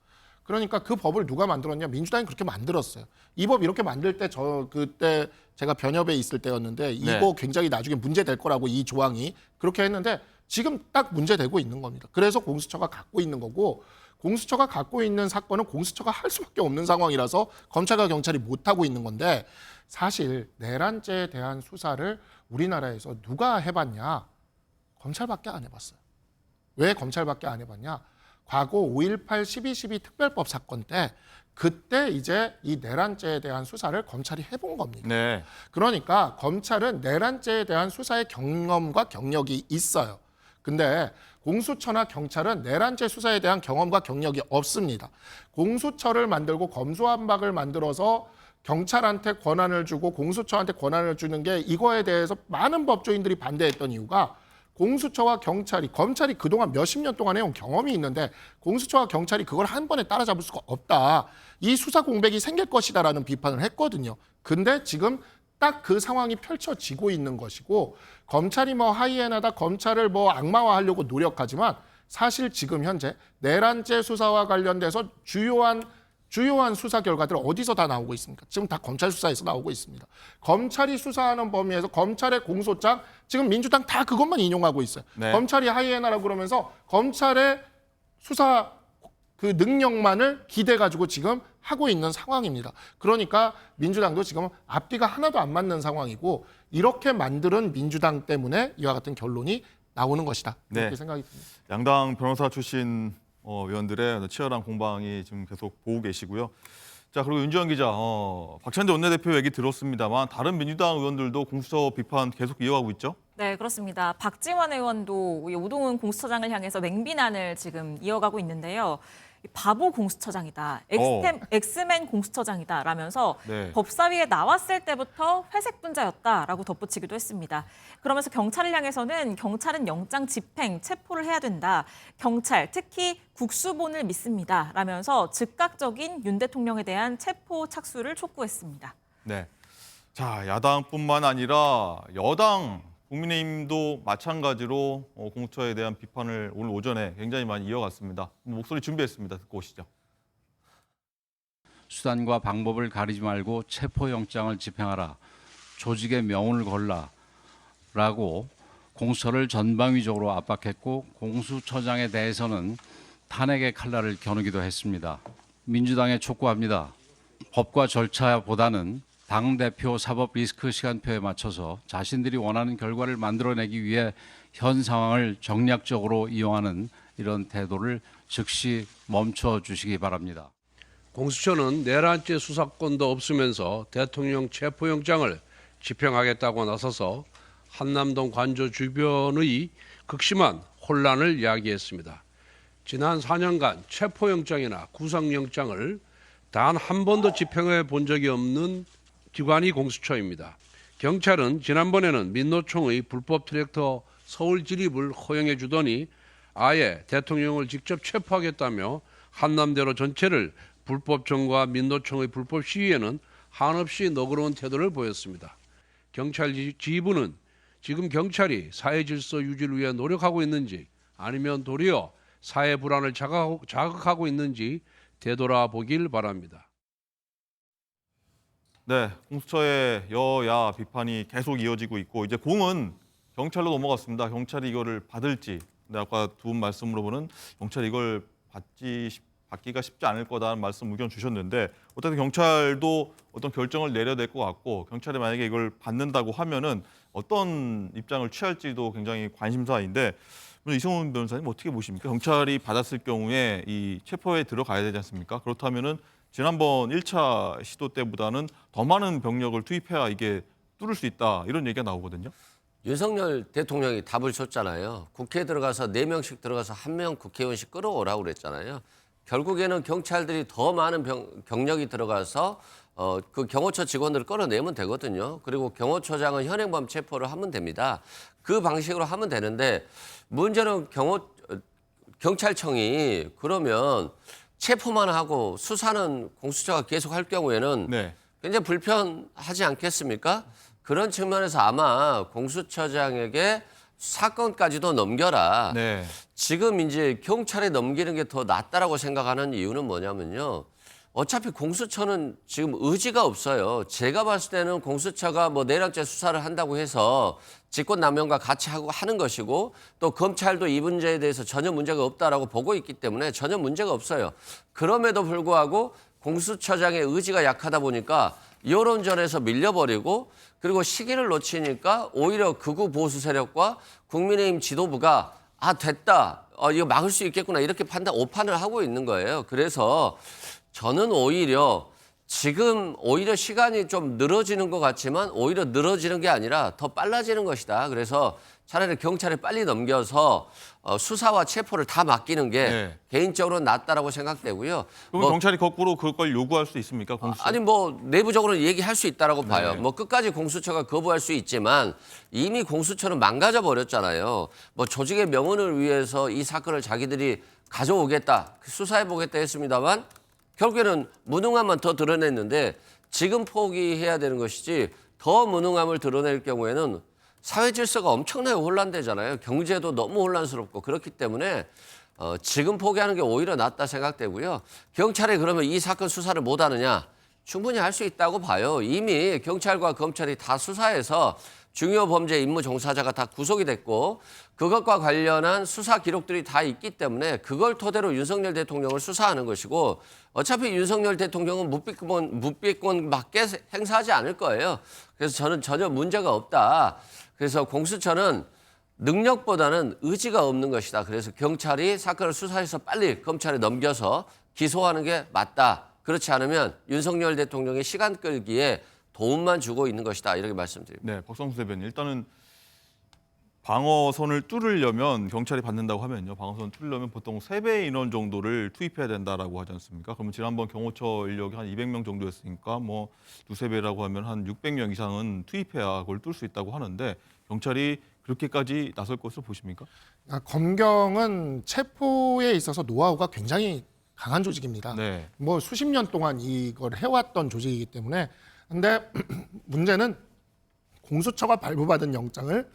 그러니까 그 법을 누가 만들었냐? 민주당이 그렇게 만들었어요. 이 법 이렇게 만들 때 그때 제가 변협에 있을 때였는데 이거 굉장히 나중에 문제될 거라고 이 조항이 그렇게 했는데 지금 딱 문제되고 있는 겁니다. 그래서 공수처가 갖고 있는 거고 공수처가 갖고 있는 사건은 공수처가 할 수밖에 없는 상황이라서 검찰과 경찰이 못하고 있는 건데 사실 내란죄에 대한 수사를 우리나라에서 누가 해봤냐? 검찰밖에 안 해봤어요. 왜 검찰밖에 안 해봤냐? 과거 5.18 12.12 특별법 사건 때 그때 이제 이 내란죄에 대한 수사를 검찰이 해본 겁니다. 네. 그러니까 검찰은 내란죄에 대한 수사의 경험과 경력이 있어요. 근데 공수처나 경찰은 내란죄 수사에 대한 경험과 경력이 없습니다. 공수처를 만들고 검수완박을 만들어서 경찰한테 권한을 주고 공수처한테 권한을 주는 게 이거에 대해서 많은 법조인들이 반대했던 이유가 공수처와 검찰이 그동안 몇십 년 동안 해온 경험이 있는데 공수처와 경찰이 그걸 한 번에 따라잡을 수가 없다. 이 수사 공백이 생길 것이다라는 비판을 했거든요. 근데 지금 딱 그 상황이 펼쳐지고 있는 것이고 검찰이 하이에나다 검찰을 악마화하려고 노력하지만 사실 지금 현재 내란죄 수사와 관련돼서 주요한 수사 결과들 어디서 다 나오고 있습니까? 지금 다 검찰 수사에서 나오고 있습니다. 검찰이 수사하는 범위에서 검찰의 공소장 지금 민주당 다 그것만 인용하고 있어요. 네. 검찰이 하이에나라고 그러면서 검찰의 수사 그 능력만을 기대가지고 지금 하고 있는 상황입니다. 그러니까 민주당도 지금 앞뒤가 하나도 안 맞는 상황이고 이렇게 만드는 민주당 때문에 이와 같은 결론이 나오는 것이다. 이렇게 네. 생각이 듭니다. 양당 변호사 출신 의원들의 치열한 공방이 지금 계속 보고 계시고요. 자, 그리고 윤지원 기자, 박찬대 원내대표 얘기 들었습니다만 다른 민주당 의원들도 공수처 비판 계속 이어가고 있죠? 네, 그렇습니다. 박지원 의원도 이 오동훈 공수처장을 향해서 맹비난을 지금 이어가고 있는데요. 바보 공수처장이다, 엑스맨 공수처장이다 라면서 네. 법사위에 나왔을 때부터 회색 분자였다라고 덧붙이기도 했습니다. 그러면서 경찰을 향해서는 경찰은 영장 집행, 체포를 해야 된다. 경찰, 특히 국수본을 믿습니다 라면서 즉각적인 윤 대통령에 대한 체포 착수를 촉구했습니다. 네. 자, 야당뿐만 아니라 여당 국민의힘도 마찬가지로 공수처에 대한 비판을 오늘 오전에 굉장히 많이 이어갔습니다. 목소리 준비했습니다. 듣고 오시죠. 수단과 방법을 가리지 말고 체포영장을 집행하라. 조직의 명운을 걸라. 라고 공수처를 전방위적으로 압박했고 공수처장에 대해서는 탄핵의 칼날을 겨누기도 했습니다. 민주당에 촉구합니다. 법과 절차보다는 당대표 사법 리스크 시간표에 맞춰서 자신들이 원하는 결과를 만들어내기 위해 현 상황을 정략적으로 이용하는 이런 태도를 즉시 멈춰 주시기 바랍니다. 공수처는 내란죄 수사권도 없으면서 대통령 체포영장을 집행하겠다고 나서서 한남동 관저 주변의 극심한 혼란을 야기했습니다. 지난 4년간 체포영장이나 구속영장을 단 한 번도 집행해 본 적이 없는 기관이 공수처입니다. 경찰은 지난번에는 민노총의 불법 트랙터 서울 진입을 허용해 주더니 아예 대통령을 직접 체포하겠다며 한남대로 전체를 불법 점거와 민노총의 불법 시위에는 한없이 너그러운 태도를 보였습니다. 경찰 지휘부는 지금 경찰이 사회 질서 유지를 위해 노력하고 있는지 아니면 도리어 사회 불안을 자극하고 있는지 되돌아보길 바랍니다. 네, 공수처의 여야 비판이 계속 이어지고 있고 이제 공은 경찰로 넘어갔습니다. 경찰이 이거를 받을지. 근데 아까 두 분 말씀으로 보는 경찰이 이걸 받기가 쉽지 않을 거다는 말씀 의견 주셨는데 어쨌든 경찰도 어떤 결정을 내려야 될 것 같고 경찰이 만약에 이걸 받는다고 하면은 어떤 입장을 취할지도 굉장히 관심사인데 이성훈 변호사님 어떻게 보십니까? 경찰이 받았을 경우에 이 체포에 들어가야 되지 않습니까? 그렇다면은 지난번 1차 시도 때보다는 더 많은 병력을 투입해야 이게 뚫을 수 있다 이런 얘기가 나오거든요. 윤석열 대통령이 답을 줬잖아요. 국회에 들어가서 4명씩 들어가서 1명 국회의원씩 끌어오라고 그랬잖아요. 결국에는 경찰들이 더 많은 경력이 들어가서 그 경호처 직원들을 끌어내면 되거든요. 그리고 경호처장은 현행범 체포를 하면 됩니다. 그 방식으로 하면 되는데 문제는 경찰청이 그러면 체포만 하고 수사는 공수처가 계속 할 경우에는 네. 굉장히 불편하지 않겠습니까? 그런 측면에서 아마 공수처장에게 사건까지도 넘겨라. 네. 지금 이제 경찰에 넘기는 게 더 낫다라고 생각하는 이유는 뭐냐면요. 어차피 공수처는 지금 의지가 없어요. 제가 봤을 때는 공수처가 뭐 내란죄 수사를 한다고 해서 직권남용과 같이 하는 것이고 또 검찰도 이 문제에 대해서 전혀 문제가 없다라고 보고 있기 때문에 전혀 문제가 없어요. 그럼에도 불구하고 공수처장의 의지가 약하다 보니까 여론전에서 밀려버리고 그리고 시기를 놓치니까 오히려 극우 보수 세력과 국민의힘 지도부가 됐다. 이거 막을 수 있겠구나. 이렇게 오판을 하고 있는 거예요. 그래서 저는 지금 오히려 시간이 좀 늘어지는 것 같지만 오히려 늘어지는 게 아니라 더 빨라지는 것이다. 그래서 차라리 경찰에 빨리 넘겨서 수사와 체포를 다 맡기는 게 네. 개인적으로는 낫다라고 생각되고요. 그럼 경찰이 거꾸로 그걸 요구할 수 있습니까? 공수처? 아니 내부적으로 얘기할 수 있다라고 봐요. 네. 끝까지 공수처가 거부할 수 있지만 이미 공수처는 망가져 버렸잖아요. 조직의 명운을 위해서 이 사건을 자기들이 가져오겠다, 수사해 보겠다 했습니다만 결국에는 무능함만 더 드러냈는데 지금 포기해야 되는 것이지 더 무능함을 드러낼 경우에는 사회 질서가 엄청나게 혼란되잖아요. 경제도 너무 혼란스럽고 그렇기 때문에 지금 포기하는 게 오히려 낫다 생각되고요. 경찰이 그러면 이 사건 수사를 못하느냐? 충분히 할 수 있다고 봐요. 이미 경찰과 검찰이 다 수사해서 중요 범죄 임무 종사자가 다 구속이 됐고 그것과 관련한 수사 기록들이 다 있기 때문에 그걸 토대로 윤석열 대통령을 수사하는 것이고 어차피 윤석열 대통령은 묵비권밖에 행사하지 않을 거예요. 그래서 저는 전혀 문제가 없다. 그래서 공수처는 능력보다는 의지가 없는 것이다. 그래서 경찰이 사건을 수사해서 빨리 검찰에 넘겨서 기소하는 게 맞다. 그렇지 않으면 윤석열 대통령의 시간 끌기에 도움만 주고 있는 것이다. 이렇게 말씀드립니다. 네, 박성수 대변인. 일단은 방어선을 뚫으려면 경찰이 받는다고 하면요. 방어선 뚫으려면 보통 3배 인원 정도를 투입해야 된다라고 하지 않습니까? 그러면 지난번 경호처 인력이 한 200명 정도였으니까 뭐 2~3배라고 하면 한 600명 이상은 투입해야 그걸 뚫을 수 있다고 하는데 경찰이 그렇게까지 나설 것으로 보십니까? 검경은 체포에 있어서 노하우가 굉장히 강한 조직입니다. 네. 뭐 수십 년 동안 이걸 해왔던 조직이기 때문에. 근데 문제는 공수처가 발부받은 영장을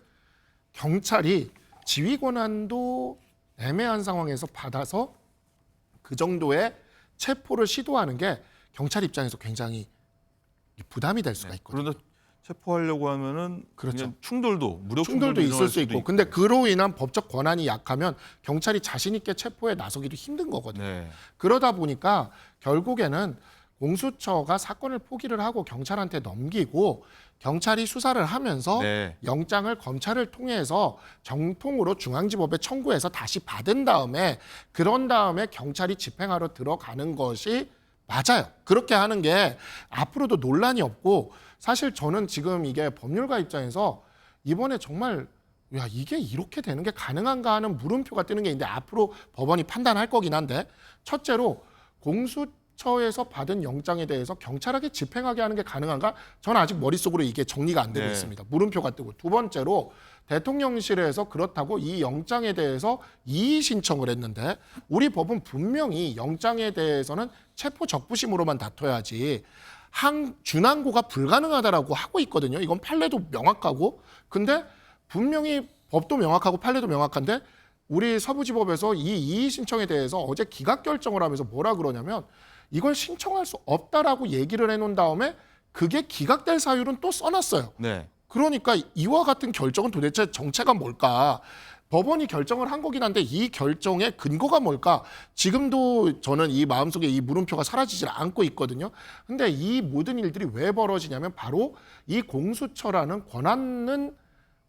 경찰이 지휘 권한도 애매한 상황에서 받아서 그 정도의 체포를 시도하는 게 경찰 입장에서 굉장히 부담이 될 수가 있거든요. 그런데 체포하려고 하면은 그렇죠. 충돌도 무력 충돌도 있을 수 일어날 있고. 근데 그로 인한 법적 권한이 약하면 경찰이 자신 있게 체포에 나서기도 힘든 거거든요. 네. 그러다 보니까 결국에는 공수처가 사건을 포기를 하고 경찰한테 넘기고 경찰이 수사를 하면서 네. 영장을 검찰을 통해서 정통으로 중앙지법에 청구해서 다시 받은 다음에 그런 다음에 경찰이 집행하러 들어가는 것이 맞아요. 그렇게 하는 게 앞으로도 논란이 없고 사실 저는 지금 이게 법률가 입장에서 이번에 정말 야 이게 이렇게 되는 게 가능한가 하는 물음표가 뜨는 게 있는데 앞으로 법원이 판단할 거긴 한데 첫째로 공수처에서 받은 영장에 대해서 경찰에게 집행하게 하는 게 가능한가? 저는 아직 머릿속으로 이게 정리가 안 되고 네. 있습니다. 물음표가 뜨고 두 번째로 대통령실에서 그렇다고 이 영장에 대해서 이의 신청을 했는데 우리 법은 분명히 영장에 대해서는 체포 적부심으로만 다퉈야지 준항고가 불가능하다라고 하고 있거든요. 이건 판례도 명확하고 근데 분명히 법도 명확하고 판례도 명확한데 우리 서부지법에서 이 이의 신청에 대해서 어제 기각 결정을 하면서 뭐라 그러냐면 이걸 신청할 수 없다라고 얘기를 해놓은 다음에 그게 기각될 사유는 또 써놨어요. 네. 그러니까 이와 같은 결정은 도대체 정체가 뭘까? 법원이 결정을 한 거긴 한데 이 결정의 근거가 뭘까? 지금도 저는 이 마음속에 이 물음표가 사라지질 않고 있거든요. 근데 이 모든 일들이 왜 벌어지냐면 바로 이 공수처라는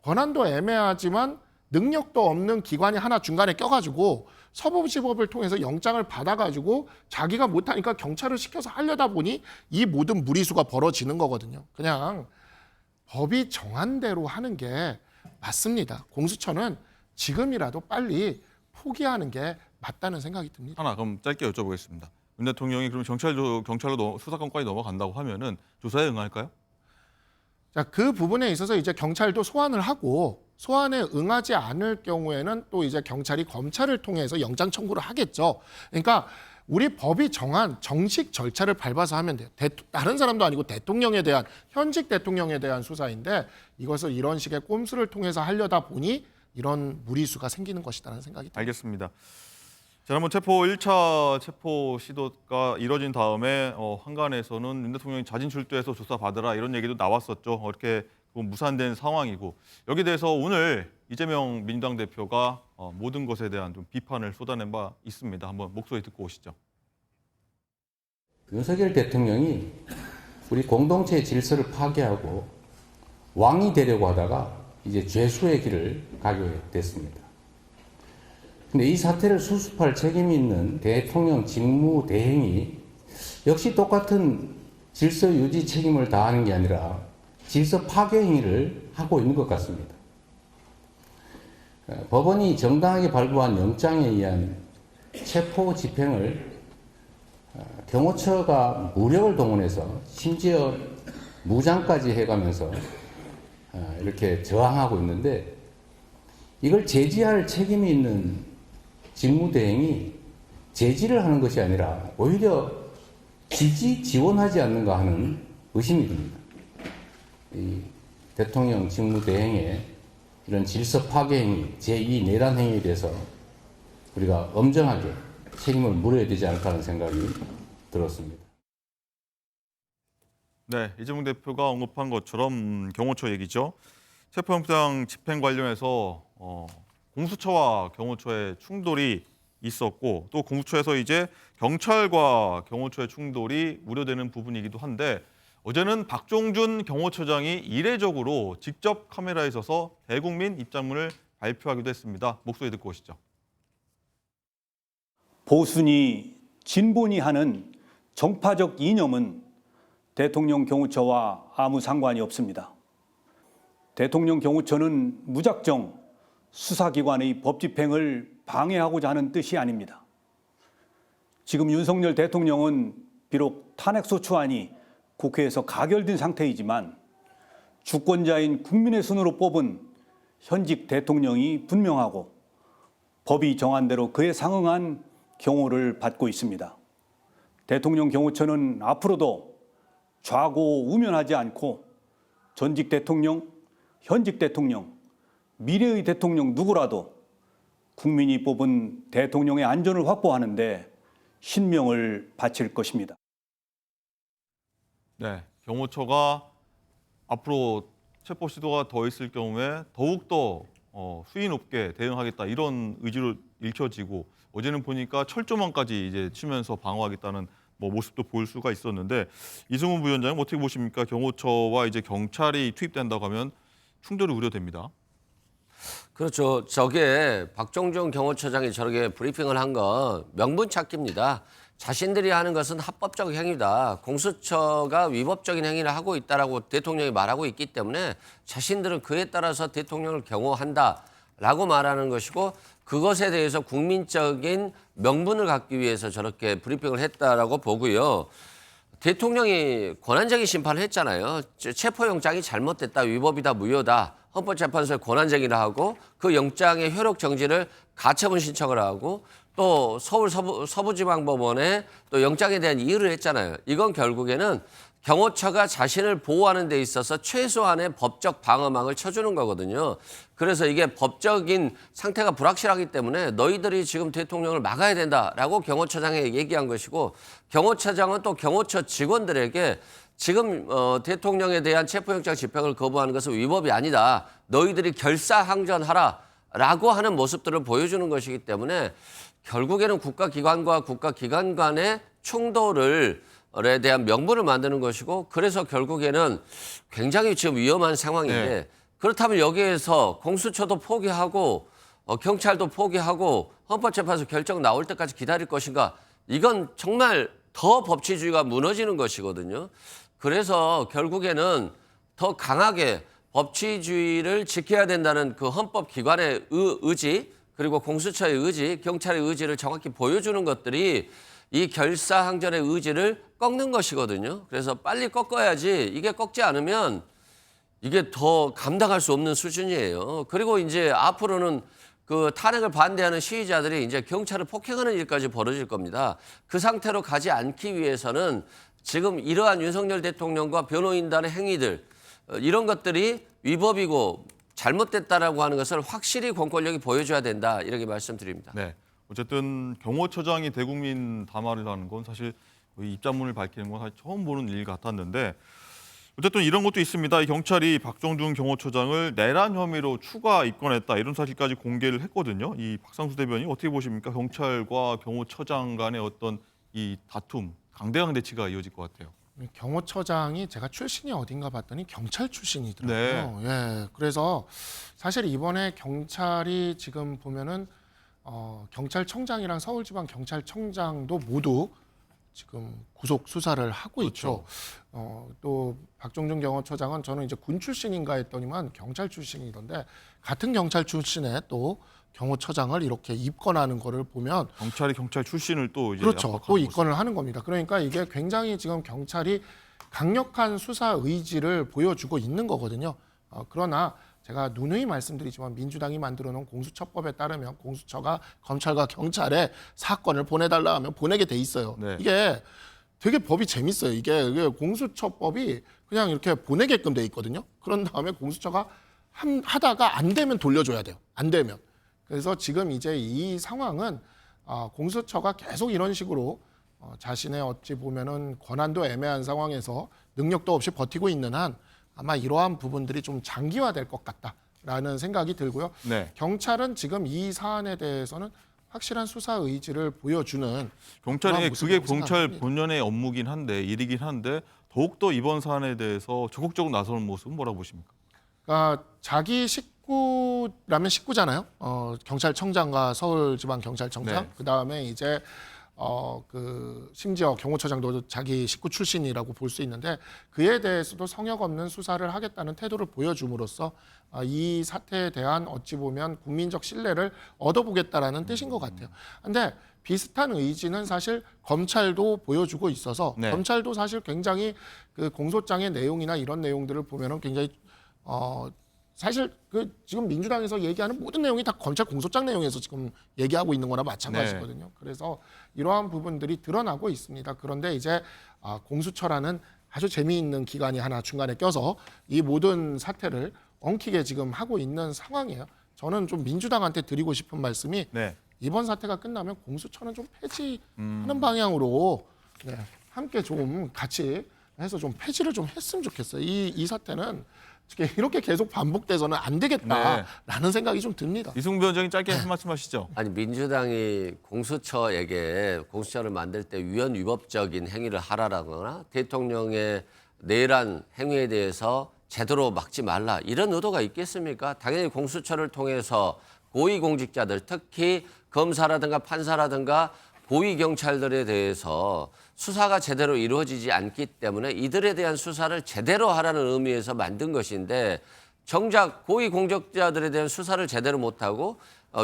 권한도 애매하지만 능력도 없는 기관이 하나 중간에 껴가지고 서부지법을 통해서 영장을 받아가지고 자기가 못하니까 경찰을 시켜서 하려다 보니 이 모든 무리수가 벌어지는 거거든요. 그냥 법이 정한 대로 하는 게 맞습니다. 공수처는 지금이라도 빨리 포기하는 게 맞다는 생각이 듭니다. 하나 그럼 짧게 여쭤보겠습니다. 윤 대통령이 그럼 경찰로 수사권까지 넘어간다고 하면은 조사에 응할까요? 자, 그 부분에 있어서 이제 경찰도 소환을 하고 소환에 응하지 않을 경우에는 또 이제 경찰이 검찰을 통해서 영장 청구를 하겠죠. 그러니까 우리 법이 정한 정식 절차를 밟아서 하면 돼요. 다른 사람도 아니고 대통령에 대한 현직 대통령에 대한 수사인데 이것을 이런 식의 꼼수를 통해서 하려다 보니 이런 무리수가 생기는 것이라는 생각이 듭니다. 알겠습니다. 지난번 1차 체포 시도가 이뤄진 다음에 한간에서는 윤 대통령이 자진 출두해서 조사받으라 이런 얘기도 나왔었죠. 이렇게 무산된 상황이고 여기에 대해서 오늘 이재명 민주당 대표가 모든 것에 대한 좀 비판을 쏟아낸 바 있습니다. 한번 목소리 듣고 오시죠. 윤석열 대통령이 우리 공동체의 질서를 파괴하고 왕이 되려고 하다가 이제 죄수의 길을 가게 됐습니다. 근데 이 사태를 수습할 책임이 있는 대통령 직무대행이 역시 똑같은 질서 유지 책임을 다하는 게 아니라 질서 파괴 행위를 하고 있는 것 같습니다. 법원이 정당하게 발부한 영장에 의한 체포 집행을 경호처가 무력을 동원해서 심지어 무장까지 해가면서 이렇게 저항하고 있는데 이걸 제지할 책임이 있는 직무대행이 제지를 하는 것이 아니라 오히려 지원하지 않는가 하는 의심이 듭니다. 이 대통령 직무대행의 이런 질서 파괴 행위, 제2 내란 행위에 대해서 우리가 엄정하게 책임을 물어야 되지 않을까 하는 생각이 들었습니다. 네, 이재명 대표가 언급한 것처럼 경호처 얘기죠. 체포영장 집행 관련해서 공수처와 경호처의 충돌이 있었고 또 공수처에서 이제 경찰과 경호처의 충돌이 우려되는 부분이기도 한데 어제는 박종준 경호처장이 이례적으로 직접 카메라에 서서 대국민 입장문을 발표하기도 했습니다. 목소리 듣고 오시죠. 보수니 진보니 하는 정파적 이념은 대통령 경호처와 아무 상관이 없습니다. 대통령 경호처는 무작정 수사기관의 법 집행을 방해하고자 하는 뜻이 아닙니다. 지금 윤석열 대통령은 비록 탄핵소추안이 국회에서 가결된 상태이지만 주권자인 국민의 손으로 뽑은 현직 대통령이 분명하고 법이 정한 대로 그에 상응한 경호를 받고 있습니다. 대통령 경호처는 앞으로도 좌고우면하지 않고 전직 대통령, 현직 대통령, 미래의 대통령 누구라도 국민이 뽑은 대통령의 안전을 확보하는 데 신명을 바칠 것입니다. 네, 경호처가 앞으로 체포 시도가 더 있을 경우에 더욱더 수위 높게 대응하겠다 이런 의지로 읽혀지고 어제는 보니까 철조망까지 이제 치면서 방어하겠다는 모습도 보일 수가 있었는데 이승훈 부위원장은 어떻게 보십니까? 경호처와 이제 경찰이 투입된다고 하면 충돌이 우려됩니다. 그렇죠. 저게 박종준 경호처장이 저렇게 브리핑을 한 건 명분 찾기입니다. 자신들이 하는 것은 합법적 행위다. 공수처가 위법적인 행위를 하고 있다라고 대통령이 말하고 있기 때문에 자신들은 그에 따라서 대통령을 경호한다라고 말하는 것이고 그것에 대해서 국민적인 명분을 갖기 위해서 저렇게 브리핑을 했다라고 보고요. 대통령이 권한쟁의 심판을 했잖아요. 체포영장이 잘못됐다, 위법이다, 무효다. 헌법재판소에 권한쟁의를 하고 그 영장의 효력 정지를 가처분 신청을 하고 또 서울 서부지방법원에 또 영장에 대한 이의를 했잖아요. 이건 결국에는 경호처가 자신을 보호하는 데 있어서 최소한의 법적 방어막을 쳐주는 거거든요. 그래서 이게 법적인 상태가 불확실하기 때문에 너희들이 지금 대통령을 막아야 된다라고 경호처장에 얘기한 것이고 경호처장은 또 경호처 직원들에게 지금 대통령에 대한 체포영장 집행을 거부하는 것은 위법이 아니다. 너희들이 결사항전하라라고 하는 모습들을 보여주는 것이기 때문에 결국에는 국가기관과 국가기관 간의 충돌에 대한 명분을 만드는 것이고 그래서 결국에는 굉장히 지금 위험한 상황인데 네. 그렇다면 여기에서 공수처도 포기하고 경찰도 포기하고 헌법재판소 결정 나올 때까지 기다릴 것인가? 이건 정말 더 법치주의가 무너지는 것이거든요. 그래서 결국에는 더 강하게 법치주의를 지켜야 된다는 그 헌법기관의 의지 그리고 공수처의 의지, 경찰의 의지를 정확히 보여주는 것들이 이 결사항전의 의지를 꺾는 것이거든요. 그래서 빨리 꺾어야지 이게 꺾지 않으면 이게 더 감당할 수 없는 수준이에요. 그리고 이제 앞으로는 그 탄핵을 반대하는 시위자들이 이제 경찰을 폭행하는 일까지 벌어질 겁니다. 그 상태로 가지 않기 위해서는 지금 이러한 윤석열 대통령과 변호인단의 행위들 이런 것들이 위법이고 잘못됐다라고 하는 것을 확실히 공권력이 보여줘야 된다 이렇게 말씀드립니다. 네, 어쨌든 경호처장이 대국민 담화를 하는 건 사실 입장문을 밝히는 건 사실 처음 보는 일 같았는데 어쨌든 이런 것도 있습니다. 이 경찰이 박종준 경호처장을 내란 혐의로 추가 입건했다 이런 사실까지 공개를 했거든요. 이 박상수 대변인 어떻게 보십니까? 경찰과 경호처장 간의 어떤 이 다툼, 강대강 대치가 이어질 것 같아요. 경호처장이 제가 출신이 어딘가 봤더니 경찰 출신이더라고요. 예, 그래서 사실 이번에 경찰이 지금 보면은 경찰청장이랑 서울지방경찰청장도 모두 지금 구속 수사를 하고 있죠. 또 박종준 경호처장은 저는 이제 군 출신인가 했더니만 경찰 출신이던데 같은 경찰 출신의 또 경호처장을 이렇게 입건하는 거를 보면 경찰이 경찰 출신을 또 이제 그렇죠. 또 입건을 하는 겁니다. 그러니까 이게 굉장히 지금 경찰이 강력한 수사 의지를 보여주고 있는 거거든요. 그러나 제가 누누이 말씀드리지만 민주당이 만들어놓은 공수처법에 따르면 공수처가 검찰과 경찰에 사건을 보내달라 하면 보내게 돼 있어요. 네. 이게 되게 법이 재밌어요. 이게 공수처법이 그냥 이렇게 보내게끔 돼 있거든요. 그런 다음에 공수처가 하다가 안 되면 돌려줘야 돼요. 안 되면. 그래서 지금 이제 이 상황은 공수처가 계속 이런 식으로 자신의 어찌 보면은 권한도 애매한 상황에서 능력도 없이 버티고 있는 한 아마 이러한 부분들이 좀 장기화될 것 같다라는 생각이 들고요. 네. 경찰은 지금 이 사안에 대해서는 확실한 수사 의지를 보여주는 경찰이 그러한 그게 모습이라고 경찰 생각합니다. 본연의 업무긴 한데 일이긴 한데 더욱더 이번 사안에 대해서 적극적으로 나서는 모습은 뭐라고 보십니까? 그러니까 자기 식구라면 식구잖아요. 경찰청장과 서울지방경찰청장, 네. 그 다음에 이제 심지어 경호처장도 자기 식구 출신이라고 볼 수 있는데 그에 대해서도 성역 없는 수사를 하겠다는 태도를 보여줌으로써 이 사태에 대한 어찌 보면 국민적 신뢰를 얻어보겠다라는 뜻인 것 같아요. 근데 비슷한 의지는 사실 검찰도 보여주고 있어서 네. 검찰도 사실 굉장히 그 공소장의 내용이나 이런 내용들을 보면은 굉장히 사실 그 지금 민주당에서 얘기하는 모든 내용이 다 검찰 공소장 내용에서 지금 얘기하고 있는 거나 마찬가지거든요. 그래서 이러한 부분들이 드러나고 있습니다. 그런데 이제 공수처라는 아주 재미있는 기관이 하나 중간에 껴서 이 모든 사태를 엉키게 지금 하고 있는 상황이에요. 저는 좀 민주당한테 드리고 싶은 말씀이 네. 이번 사태가 끝나면 공수처는 좀 폐지하는 방향으로 함께 좀 같이 해서 좀 폐지를 좀 했으면 좋겠어요. 이 사태는 이렇게 계속 반복돼서는 안 되겠다라는 생각이 좀 듭니다. 이승우 위원장이 짧게 한 말씀 하시죠. 아니 민주당이 공수처에게 공수처를 만들 때 위헌 위법적인 행위를 하라라거나 대통령의 내란 행위에 대해서 제대로 막지 말라 이런 의도가 있겠습니까? 당연히 공수처를 통해서 고위공직자들 특히 검사라든가 판사라든가 고위경찰들에 대해서 수사가 제대로 이루어지지 않기 때문에 이들에 대한 수사를 제대로 하라는 의미에서 만든 것인데 정작 고위공직자들에 대한 수사를 제대로 못하고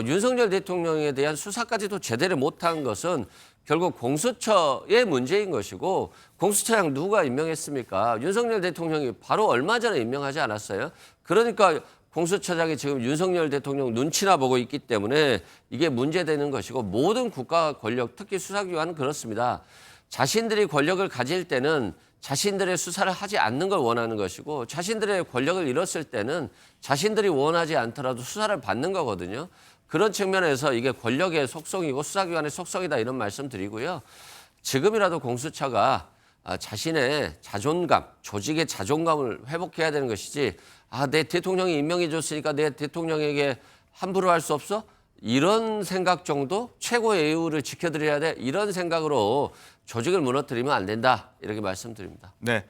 윤석열 대통령에 대한 수사까지도 제대로 못한 것은 결국 공수처의 문제인 것이고 공수처장 누가 임명했습니까? 윤석열 대통령이 바로 얼마 전에 임명하지 않았어요? 그러니까 공수처장이 지금 윤석열 대통령 눈치나 보고 있기 때문에 이게 문제되는 것이고 모든 국가 권력, 특히 수사기관은 그렇습니다. 자신들이 권력을 가질 때는 자신들의 수사를 하지 않는 걸 원하는 것이고 자신들의 권력을 잃었을 때는 자신들이 원하지 않더라도 수사를 받는 거거든요. 그런 측면에서 이게 권력의 속성이고 수사기관의 속성이다 이런 말씀 드리고요. 지금이라도 공수처가 자신의 자존감, 조직의 자존감을 회복해야 되는 것이지 내 대통령이 임명해 줬으니까 내 대통령에게 함부로 할 수 없어? 이런 생각 정도 최고의 예우를 지켜드려야 돼. 이런 생각으로 조직을 무너뜨리면 안 된다. 이렇게 말씀드립니다. 네.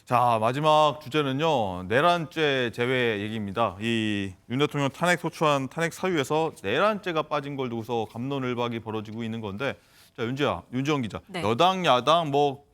자, 마지막 주제는요. 내란죄 제외 얘기입니다. 이 윤 대통령 탄핵 소추안 탄핵 사유에서 내란죄가 빠진 걸 두고서 갑론을박이 벌어지고 있는 건데 자, 윤지영 기자. 네. 여당, 야당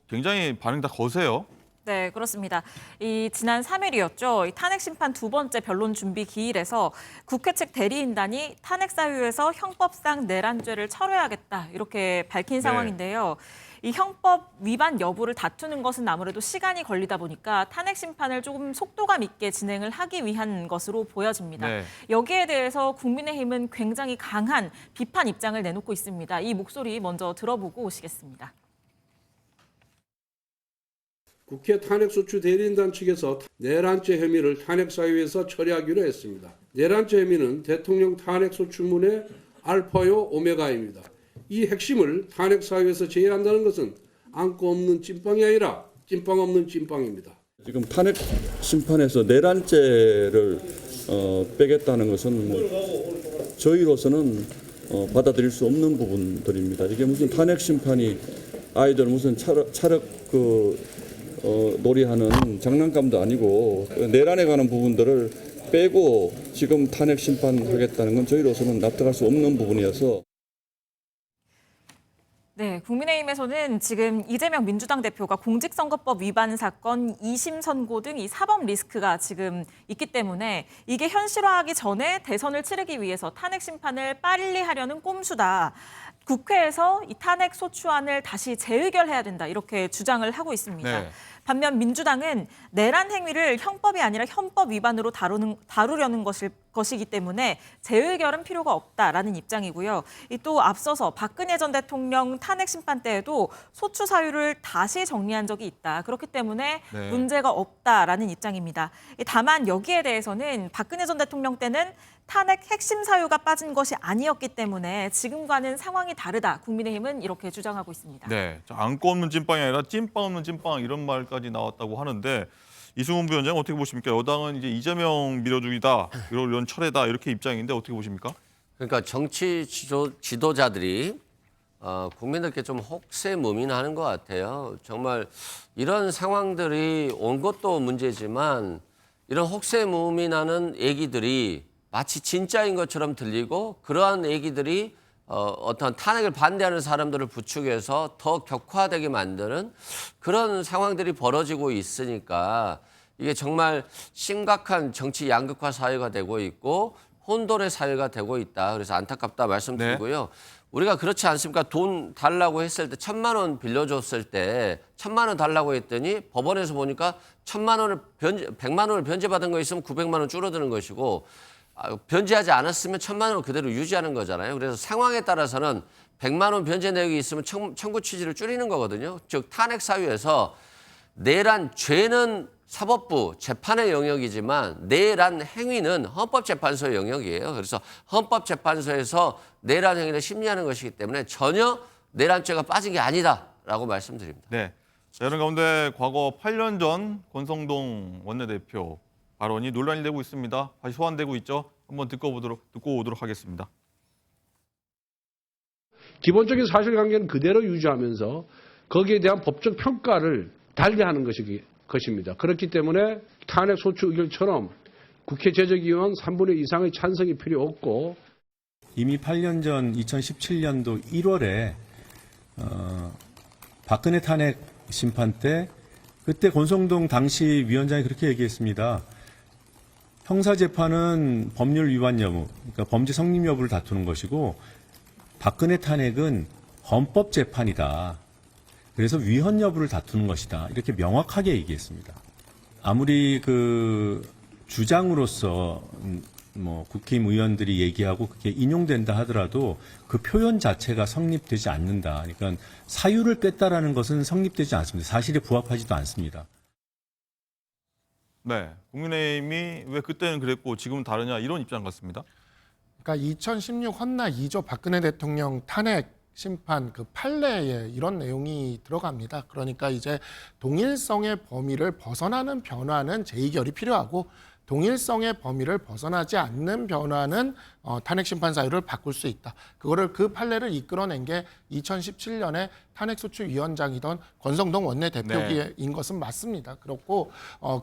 굉장히 반응 다 거세요. 네, 그렇습니다. 이 지난 3일이었죠. 이 탄핵 심판 두 번째 변론 준비 기일에서 국회 측 대리인단이 탄핵 사유에서 형법상 내란죄를 철회하겠다 이렇게 밝힌 상황인데요. 이 형법 위반 여부를 다투는 것은 아무래도 시간이 걸리다 보니까 탄핵 심판을 조금 속도감 있게 진행을 하기 위한 것으로 보여집니다. 네. 여기에 대해서 국민의힘은 굉장히 강한 비판 입장을 내놓고 있습니다. 이 목소리 먼저 들어보고 오시겠습니다. 국회 탄핵소추 대리인단 측에서 내란죄 혐의를 탄핵사유에서 처리하기로 했습니다. 내란죄 혐의는 대통령 탄핵소추문의 알파요 오메가입니다. 이 핵심을 탄핵사유에서 제외한다는 것은 안고 없는 찐빵이 아니라 찐빵 없는 찐빵입니다. 지금 탄핵 심판에서 내란죄를 빼겠다는 것은 저희로서는 받아들일 수 없는 부분들입니다. 이게 무슨 탄핵 심판이 아이들 무슨 차력 놀이하는 장난감도 아니고 내란에 관한 부분들을 빼고 지금 탄핵 심판하겠다는 건 저희로서는 납득할 수 없는 부분이어서. 네, 국민의힘에서는 지금 이재명 민주당 대표가 공직선거법 위반 사건 2심 선고 등 이 사법 리스크가 지금 있기 때문에 이게 현실화하기 전에 대선을 치르기 위해서 탄핵 심판을 빨리 하려는 꼼수다. 국회에서 이 탄핵 소추안을 다시 재의결해야 된다 이렇게 주장을 하고 있습니다. 네. 반면 민주당은 내란 행위를 형법이 아니라 현법 위반으로 다루려는 것이기 때문에 재의결은 필요가 없다라는 입장이고요. 또 앞서서 박근혜 전 대통령 탄핵 심판 때에도 소추 사유를 다시 정리한 적이 있다. 그렇기 때문에 네. 문제가 없다라는 입장입니다. 다만 여기에 대해서는 박근혜 전 대통령 때는 탄핵 핵심 사유가 빠진 것이 아니었기 때문에 지금과는 상황이 다르다. 국민의힘은 이렇게 주장하고 있습니다. 네, 안고 없는 찐빵이 아니라 찐빵 없는 찐빵 이런 말까지 나왔다고 하는데 이승훈 부위원장 어떻게 보십니까? 여당은 이제 이재명 밀어주기다, 이런 철회다 이렇게 입장인데 어떻게 보십니까? 그러니까 정치 지도자들이 국민들께 좀 혹세무민하는 것 같아요. 정말 이런 상황들이 온 것도 문제지만 이런 혹세무민하는 얘기들이 마치 진짜인 것처럼 들리고 그러한 얘기들이 어떤 탄핵을 반대하는 사람들을 부추겨서 더 격화되게 만드는 그런 상황들이 벌어지고 있으니까 이게 정말 심각한 정치 양극화 사회가 되고 있고 혼돈의 사회가 되고 있다. 그래서 안타깝다 말씀드리고요. 우리가 그렇지 않습니까? 돈 달라고 했을 때 1,000만 원 빌려줬을 때 1,000만 원 달라고 했더니 법원에서 보니까 1,000만 원을 100만 원을 변제받은 거 있으면 900만 원 줄어드는 것이고 변제하지 않았으면 1,000만 원을 그대로 유지하는 거잖아요. 그래서 상황에 따라서는 100만 원 변제 내역이 있으면 청구 취지를 줄이는 거거든요. 즉 탄핵 사유에서 내란 죄는 사법부 재판의 영역이지만 내란 행위는 헌법재판소의 영역이에요. 그래서 헌법재판소에서 내란 행위를 심리하는 것이기 때문에 전혀 내란죄가 빠진 게 아니다라고 말씀드립니다. 네. 자, 이런 가운데 과거 8년 전 권성동 원내대표 발언이 논란이 되고 있습니다. 다시 소환되고 있죠. 한번 듣고 오도록 하겠습니다. 기본적인 사실관계는 그대로 유지하면서 거기에 대한 법적 평가를 달리하는 것입니다. 그렇기 때문에 탄핵 소추 의결처럼 국회 제적위원 3분의 2 이상의 찬성이 필요 없고 이미 8년 전 2017년도 1월에 박근혜 탄핵 심판 때 그때 권성동 당시 위원장이 그렇게 얘기했습니다. 형사재판은 법률 위반 여부, 그러니까 범죄 성립 여부를 다투는 것이고 박근혜 탄핵은 헌법재판이다. 그래서 위헌 여부를 다투는 것이다. 이렇게 명확하게 얘기했습니다. 아무리 그 주장으로서 국힘 의원들이 얘기하고 그게 인용된다 하더라도 그 표현 자체가 성립되지 않는다. 그러니까 사유를 뺐다라는 것은 성립되지 않습니다. 사실에 부합하지도 않습니다. 네, 국민의힘이 왜 그때는 그랬고 지금은 다르냐 이런 입장 같습니다. 그러니까 2016 헌나 2조 박근혜 대통령 탄핵 심판 그 판례에 이런 내용이 들어갑니다. 그러니까 이제 동일성의 범위를 벗어나는 변화는 재의결이 필요하고 동일성의 범위를 벗어나지 않는 변화는 탄핵 심판 사유를 바꿀 수 있다. 그 판례를 이끌어낸 게 2017년에 탄핵소추위원장이던 권성동 원내대표인 것은 맞습니다. 그렇고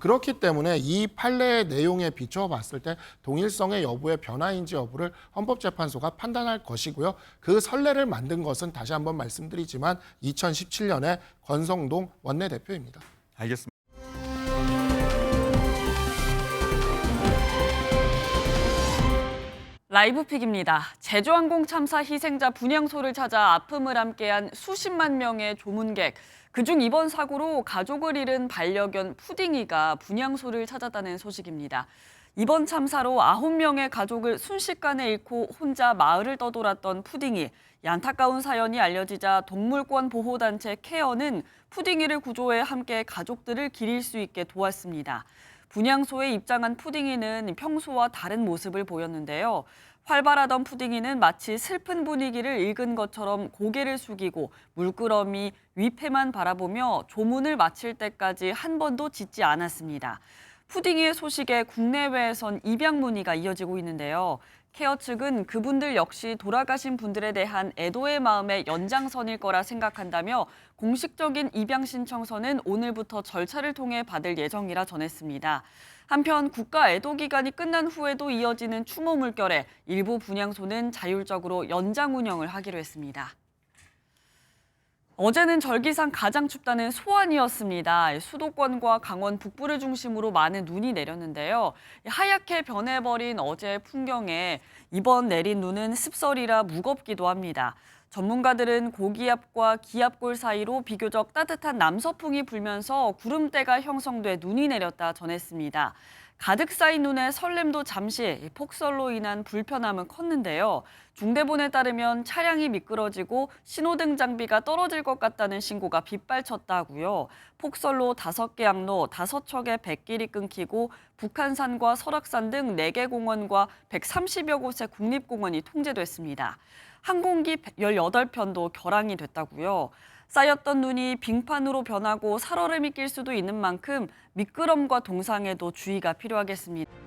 그렇기 때문에 이 판례의 내용에 비추어 봤을 때 동일성의 여부의 변화인지 여부를 헌법재판소가 판단할 것이고요. 그 선례를 만든 것은 다시 한번 말씀드리지만 2017년에 권성동 원내대표입니다. 알겠습니다. 라이브픽입니다. 제주항공 참사 희생자 분향소를 찾아 아픔을 함께한 수십만 명의 조문객. 그중 이번 사고로 가족을 잃은 반려견 푸딩이가 분향소를 찾았다는 소식입니다. 이번 참사로 9명의 가족을 순식간에 잃고 혼자 마을을 떠돌았던 푸딩이. 안타까운 사연이 알려지자 동물권 보호단체 케어는 푸딩이를 구조해 함께 가족들을 기릴 수 있게 도왔습니다. 분향소에 입장한 푸딩이는 평소와 다른 모습을 보였는데요. 활발하던 푸딩이는 마치 슬픈 분위기를 읽은 것처럼 고개를 숙이고 물끄러미 윗배만 바라보며 조문을 마칠 때까지 한 번도 짖지 않았습니다. 푸딩이의 소식에 국내외에선 입양 문의가 이어지고 있는데요. 케어 측은 그분들 역시 돌아가신 분들에 대한 애도의 마음의 연장선일 거라 생각한다며 공식적인 입양 신청서는 오늘부터 절차를 통해 받을 예정이라 전했습니다. 한편 국가 애도 기간이 끝난 후에도 이어지는 추모 물결에 일부 분향소는 자율적으로 연장 운영을 하기로 했습니다. 어제는 절기상 가장 춥다는 소환이었습니다. 수도권과 강원 북부를 중심으로 많은 눈이 내렸는데요. 하얗게 변해버린 어제의 풍경에 이번 내린 눈은 습설이라 무겁기도 합니다. 전문가들은 고기압과 기압골 사이로 비교적 따뜻한 남서풍이 불면서 구름대가 형성돼 눈이 내렸다 전했습니다. 가득 쌓인 눈에 설렘도 잠시 폭설로 인한 불편함은 컸는데요. 중대본에 따르면 차량이 미끄러지고 신호등 장비가 떨어질 것 같다는 신고가 빗발쳤다고요. 폭설로 5개 항로 5척의 뱃길이 끊기고 북한산과 설악산 등 4개 공원과 130여 곳의 국립공원이 통제됐습니다. 항공기 18편도 결항이 됐다고요. 쌓였던 눈이 빙판으로 변하고 살얼음이 낄 수도 있는 만큼 미끄럼과 동상에도 주의가 필요하겠습니다.